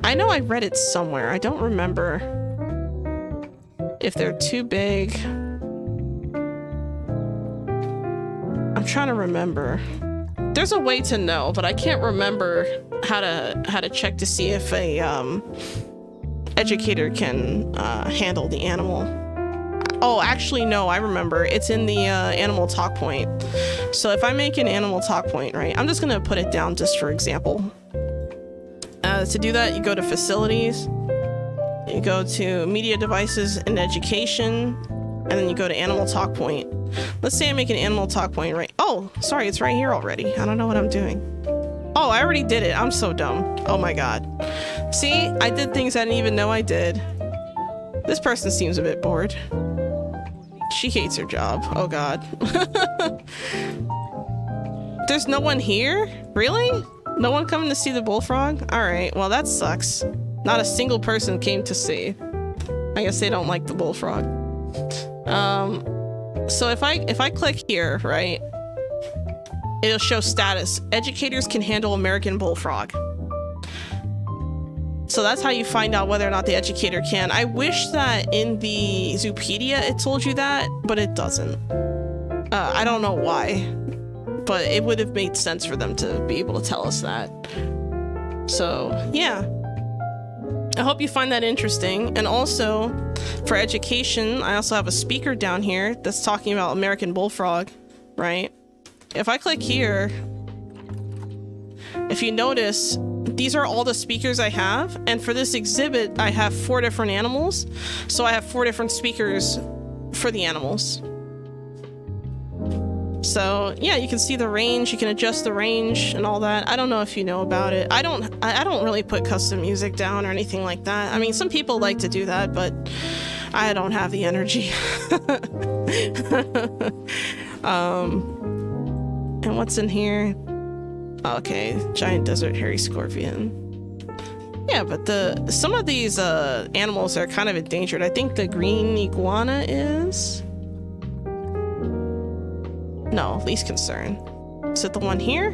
I know I read it somewhere. I don't remember if they're too big. I'm trying to remember. There's a way to know, but I can't remember how to check to see if a educator can handle the animal. Oh, actually, no, I remember. It's in the animal talk point. So if I make an animal talk point, right, I'm just gonna put it down just for example. To do that, you go to facilities, you go to media devices and education, and then you go to animal talk point. Let's say I make an animal talk point right. Oh, sorry, it's right here already. I don't know what I'm doing. Oh, I already did it. I'm so dumb. Oh my God. See, I did things I didn't even know I did. This person seems a bit bored. She hates her job. Oh God. There's no one here? Really? No one coming to see the bullfrog? All right, well that sucks. Not a single person came to see. I guess they don't like the bullfrog. So if I click here, right, it'll show status. Educators can handle American bullfrog. So that's how you find out whether or not the educator can. I wish that in the Zoopedia it told you that, but it doesn't. I don't know why, but it would have made sense for them to be able to tell us that. So yeah, I hope you find that interesting. And also for education, I also have a speaker down here that's talking about American bullfrog, right? If I click here, if you notice, these are all the speakers I have, and for this exhibit I have 4 different animals, so I have 4 different speakers for the animals. So yeah, you can see the range, you can adjust the range and all that. I don't know if you know about it. I don't really put custom music down or anything like that. I mean, some people like to do that, but I don't have the energy. And what's in here? Okay, giant desert hairy scorpion. Yeah, but some of these animals are kind of endangered. I think the green iguana is. No, least concern. Is it the one here?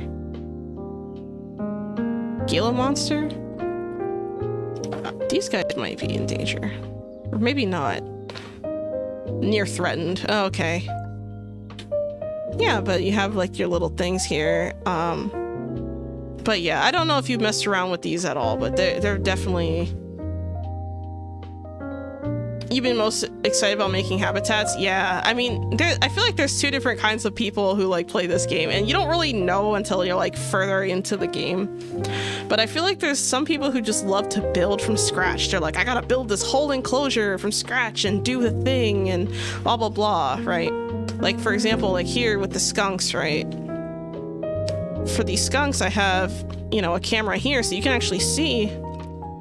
Gila monster? These guys might be in danger. Or maybe not. Near threatened. Oh, okay. Yeah, but you have like your little things here. But yeah, I don't know if you've messed around with these at all, but they're definitely... You've been most excited about making habitats? Yeah, I mean, I feel like there's 2 different kinds of people who like play this game, and you don't really know until you're like further into the game. But I feel like there's some people who just love to build from scratch. They're like, I gotta build this whole enclosure from scratch and do the thing and blah, blah, blah, right? Like, for example, like here with the skunks, right? For these skunks, I have, you know, a camera here so you can actually see,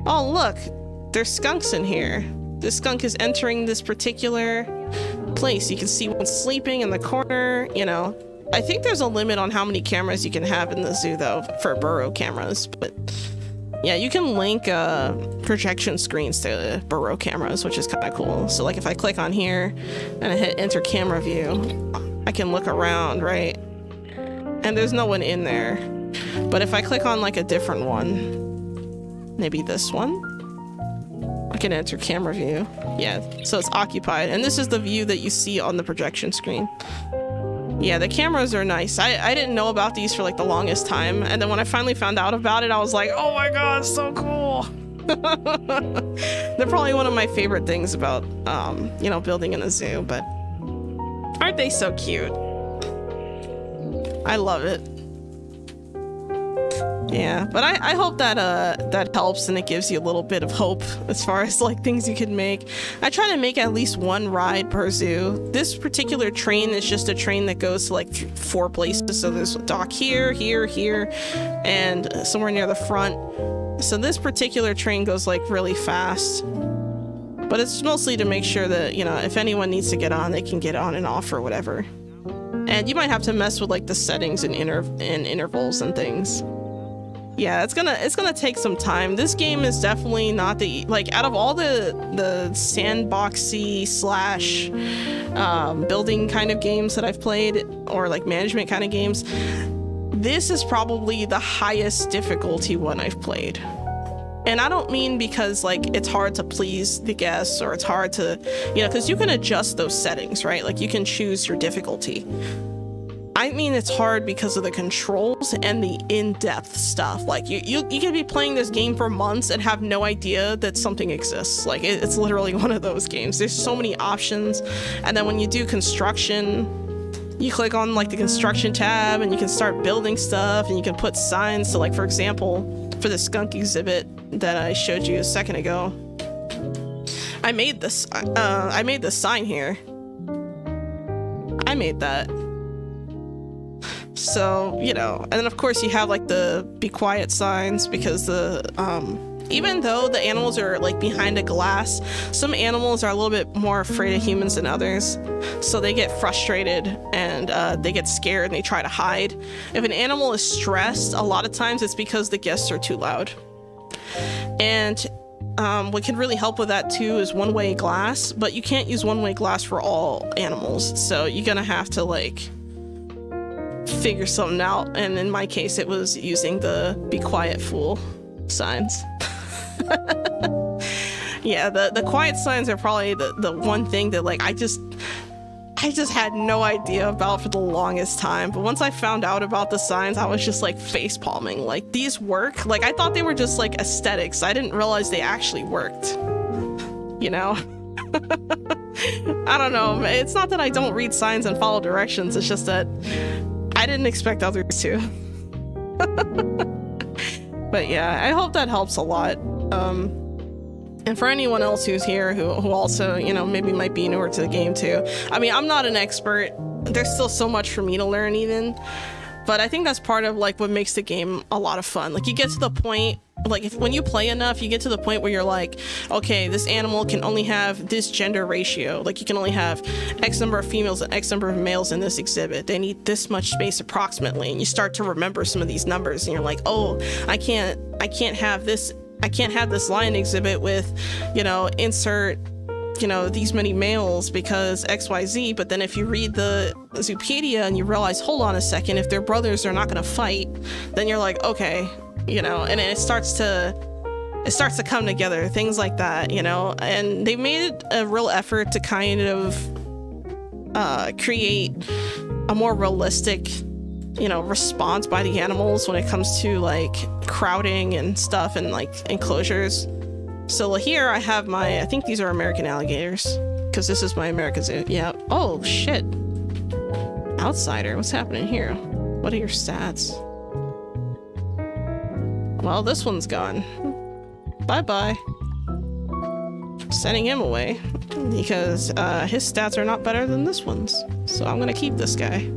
oh, look, there's skunks in here. This skunk is entering this particular place. You can see one sleeping in the corner, you know. I think there's a limit on how many cameras you can have in the zoo, though, for burrow cameras. But yeah, you can link projection screens to burrow cameras, which is kind of cool. So like if I click on here and I hit enter camera view, I can look around, right? And there's no one in there. But if I click on like a different one, maybe this one, I can enter camera view. Yeah, so it's occupied. And this is the view that you see on the projection screen. Yeah, the cameras are nice. I didn't know about these for like the longest time. And then when I finally found out about it, I was like, oh my God, so cool. They're probably one of my favorite things about, you know, building in a zoo, but aren't they so cute? I love it. Yeah, but I hope that that helps and it gives you a little bit of hope as far as like things you can make. I try to make at least 1 ride per zoo. This particular train is just a train that goes to like 4 places. So there's a dock here, here, here, and somewhere near the front. So this particular train goes like really fast. But it's mostly to make sure that, you know, if anyone needs to get on, they can get on and off or whatever. And you might have to mess with like the settings and intervals and things. Yeah, it's gonna take some time. This game is definitely not the, like, out of all the sandboxy slash building kind of games that I've played, or like management kind of games, this is probably the highest difficulty one I've played. And I don't mean because like it's hard to please the guests or it's hard to, you know, because you can adjust those settings, right? Like you can choose your difficulty. I mean, it's hard because of the controls and the in-depth stuff. Like you can be playing this game for months and have no idea that something exists. Like it's literally one of those games. There's so many options. And then when you do construction, you click on like the construction tab and you can start building stuff and you can put signs. So like, for example, for the skunk exhibit that I showed you a second ago, I made this sign here. I made that. So, you know, and then of course you have like the be quiet signs, because the even though the animals are like behind a glass, some animals are a little bit more afraid of humans than others. So they get frustrated and they get scared and they try to hide. If an animal is stressed, a lot of times it's because the guests are too loud. And what can really help with that too is one-way glass, but you can't use one-way glass for all animals. So you're gonna have to like figure something out. And in my case, it was using the be quiet fool signs. Yeah, the quiet signs are probably the one thing that like I just had no idea about for the longest time. But once I found out about the signs, I was just like face palming. Like, these work? Like, I thought they were just like aesthetics. I didn't realize they actually worked. You know? I don't know. It's not that I don't read signs and follow directions. It's just that I didn't expect others to. But yeah, I hope that helps a lot. And for anyone else who's here who also, you know, maybe might be newer to the game too. I mean, I'm not an expert. There's still so much for me to learn even. But I think that's part of like what makes the game a lot of fun. Like, you get to the point, like when you play enough, you get to the point where you're like, okay, this animal can only have this gender ratio. Like, you can only have X number of females and X number of males in this exhibit. They need this much space approximately. And you start to remember some of these numbers and you're like, oh, I can't have this lion exhibit with, you know, insert, you know, these many males because XYZ. But then if you read the Zoopedia and you realize, hold on a second, if they're brothers, they're not going to fight, then you're like, okay, you know, and it starts to come together, things like that, you know. And they made a real effort to kind of create a more realistic, you know, response by the animals when it comes to like crowding and stuff and like enclosures. So here I have I think these are American alligators, because this is my American zoo. Yeah. Oh shit. Outsider, what's happening here? What are your stats? Well, this one's gone. Bye-bye. Sending him away because his stats are not better than this one's. So I'm gonna keep this guy.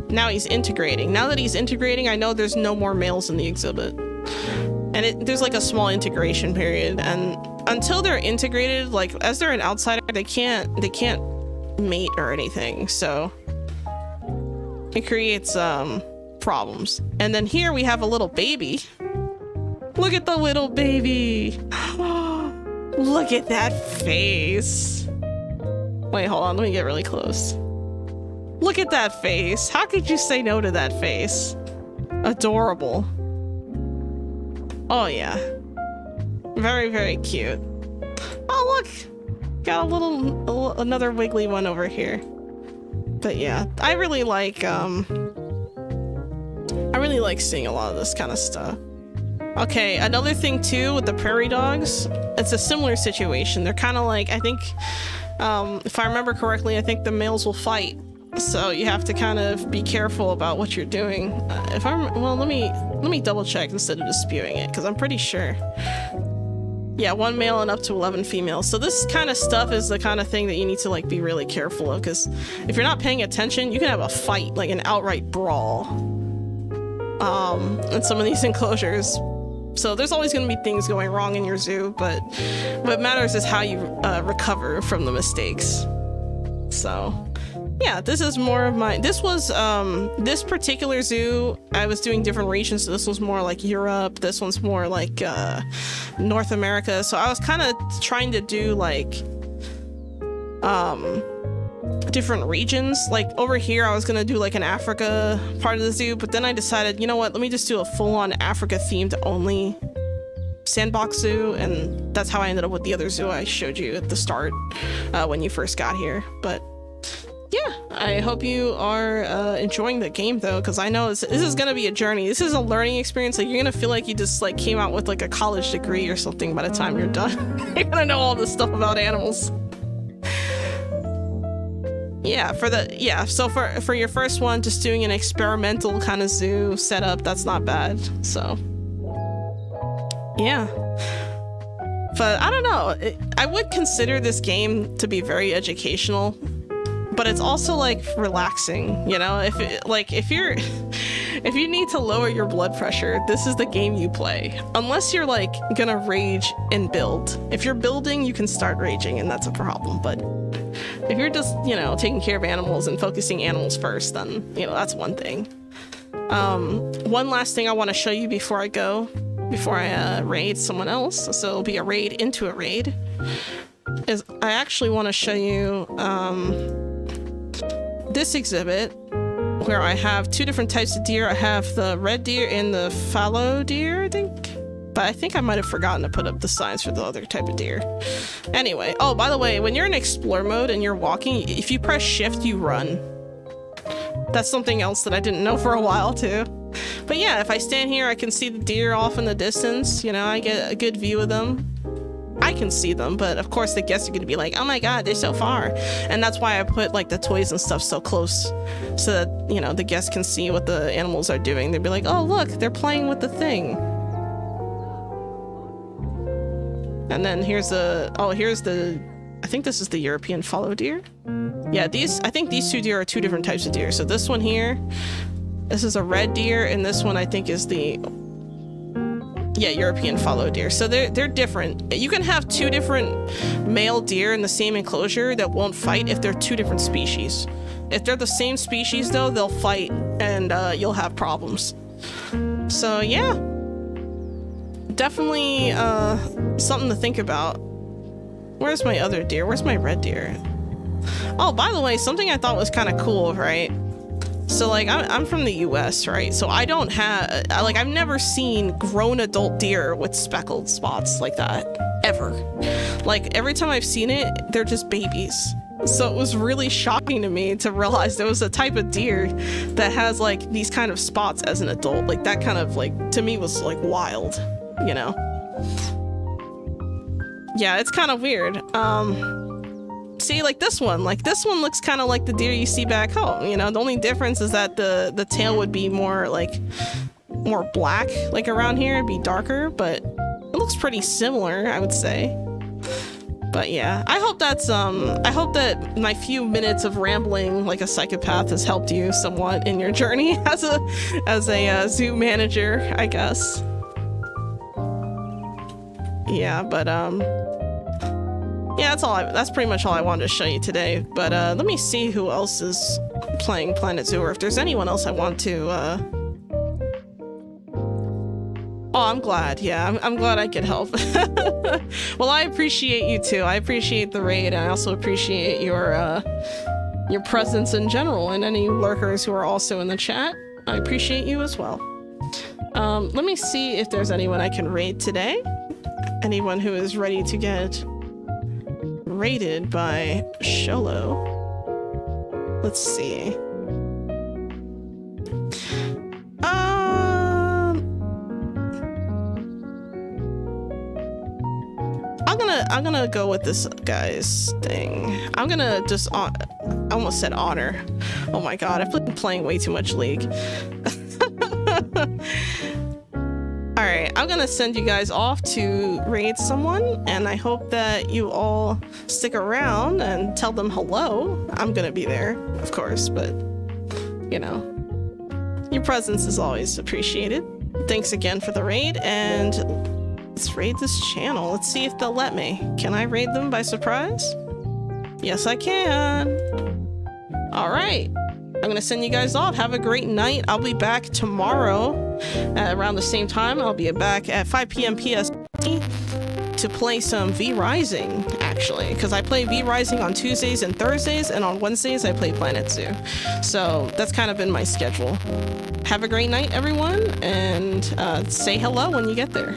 Now he's integrating. Now that he's integrating, I know there's no more males in the exhibit. And there's like a small integration period. And until they're integrated, like as they're an outsider, they can't mate or anything. So it creates problems. And then here we have a little baby. Look at the little baby. Look at that face. Wait, hold on. Let me get really close. Look at that face. How could you say no to that face? Adorable. Oh yeah. Very, very cute. Oh look! Got another wiggly one over here. But yeah, I really like seeing a lot of this kind of stuff. Okay, another thing too with the prairie dogs, it's a similar situation. They're kind of like, I think, if I remember correctly, I think the males will fight. So you have to kind of be careful about what you're doing. Well, let me double check instead of disputing it, because I'm pretty sure. Yeah, 1 male and up to 11 females. So this kind of stuff is the kind of thing that you need to like be really careful of, because if you're not paying attention, you can have a fight, like an outright brawl, in some of these enclosures. So there's always going to be things going wrong in your zoo, but what matters is how you recover from the mistakes. So yeah, this is more of my, this was, this particular zoo, I was doing different regions. So this was more like Europe. This one's more like, North America. So I was kind of trying to do like, different regions. Like over here, I was going to do like an Africa part of the zoo, but then I decided, you know what, let me just do a full-on Africa themed only sandbox zoo. And that's how I ended up with the other zoo I showed you at the start, when you first got here. But yeah, I hope you are enjoying the game though, because I know this is going to be a journey. This is a learning experience. Like, you're going to feel like you just like came out with like a college degree or something by the time you're done. You're going to know all this stuff about animals. Yeah, so for your first one, just doing an experimental kind of zoo setup, that's not bad. So yeah, But I don't know. I would consider this game to be very educational, but it's also like relaxing, you know? If you need to lower your blood pressure, this is the game you play. Unless you're like gonna rage and build. If you're building, you can start raging, and that's a problem. But if you're just, you know, taking care of animals and focusing animals first, then, you know, that's one thing. One last thing I want to show you before I raid someone else, so it'll be a raid into a raid, is I actually want to show you this exhibit where I have two different types of deer. I have the red deer and the fallow deer, I think. But I think I might have forgotten to put up the signs for the other type of deer. Anyway, oh, by the way, when you're in explore mode and you're walking, if you press shift, you run. That's something else that I didn't know for a while too. But yeah, if I stand here, I can see the deer off in the distance. You know, I get a good view of them. I can see them, but of course the guests are going to be like, oh my god, they're so far. And that's why I put like the toys and stuff so close, so that, you know, the guests can see what the animals are doing. They'd be like, oh look, they're playing with the thing. And then here's the, I think this is the European fallow deer. Yeah, I think these two deer are two different types of deer. So this one here, this is a red deer, and this one I think is the, yeah, European fallow deer. So they're different. You can have two different male deer in the same enclosure that won't fight if they're two different species. If they're the same species though, they'll fight, and you'll have problems. So yeah, definitely something to think about. Where's my other deer? Where's my red deer? Oh, by the way, something I thought was kind of cool, right? So like I'm from the US, right? So I don't have, like, I've never seen grown adult deer with speckled spots like that, ever. Like every time I've seen it, they're just babies. So it was really shocking to me to realize there was a type of deer that has like these kind of spots as an adult. Like that kind of, like, to me was like wild, you know? Yeah, it's kind of weird. See, like this one looks kind of like the deer you see back home, you know? The only difference is that the tail would be more black, like around here it'd be darker, but it looks pretty similar, I would say. But yeah, I hope that my few minutes of rambling like a psychopath has helped you somewhat in your journey as a zoo manager, I guess. Yeah, but yeah, that's pretty much all I wanted to show you today. But let me see who else is playing Planet Zoo, or if there's anyone else I want to Oh, I'm glad. Yeah, I'm glad I could help. Well, I appreciate you too. I appreciate the raid, and I also appreciate your presence in general, and any lurkers who are also in the chat. I appreciate you as well. Let me see if there's anyone I can raid today. Anyone who is ready to get raided by Sholo. Let's see. I'm gonna go with this guy's thing. I'm gonna just I almost said honor. Oh my god, I've been playing way too much League. Alright, I'm gonna send you guys off to raid someone, and I hope that you all stick around and tell them hello. I'm gonna be there, of course, but you know, your presence is always appreciated. Thanks again for the raid, and let's raid this channel. Let's see if they'll let me. Can I raid them by surprise? Yes, I can. Alright. I'm gonna send you guys off. Have a great night. I'll be back tomorrow at around the same time. I'll be back at 5 p.m. PST to play some V Rising, actually, because I play V Rising on Tuesdays and Thursdays, and on Wednesdays I play Planet Zoo. So that's kind of been my schedule. Have a great night, everyone, and say hello when you get there.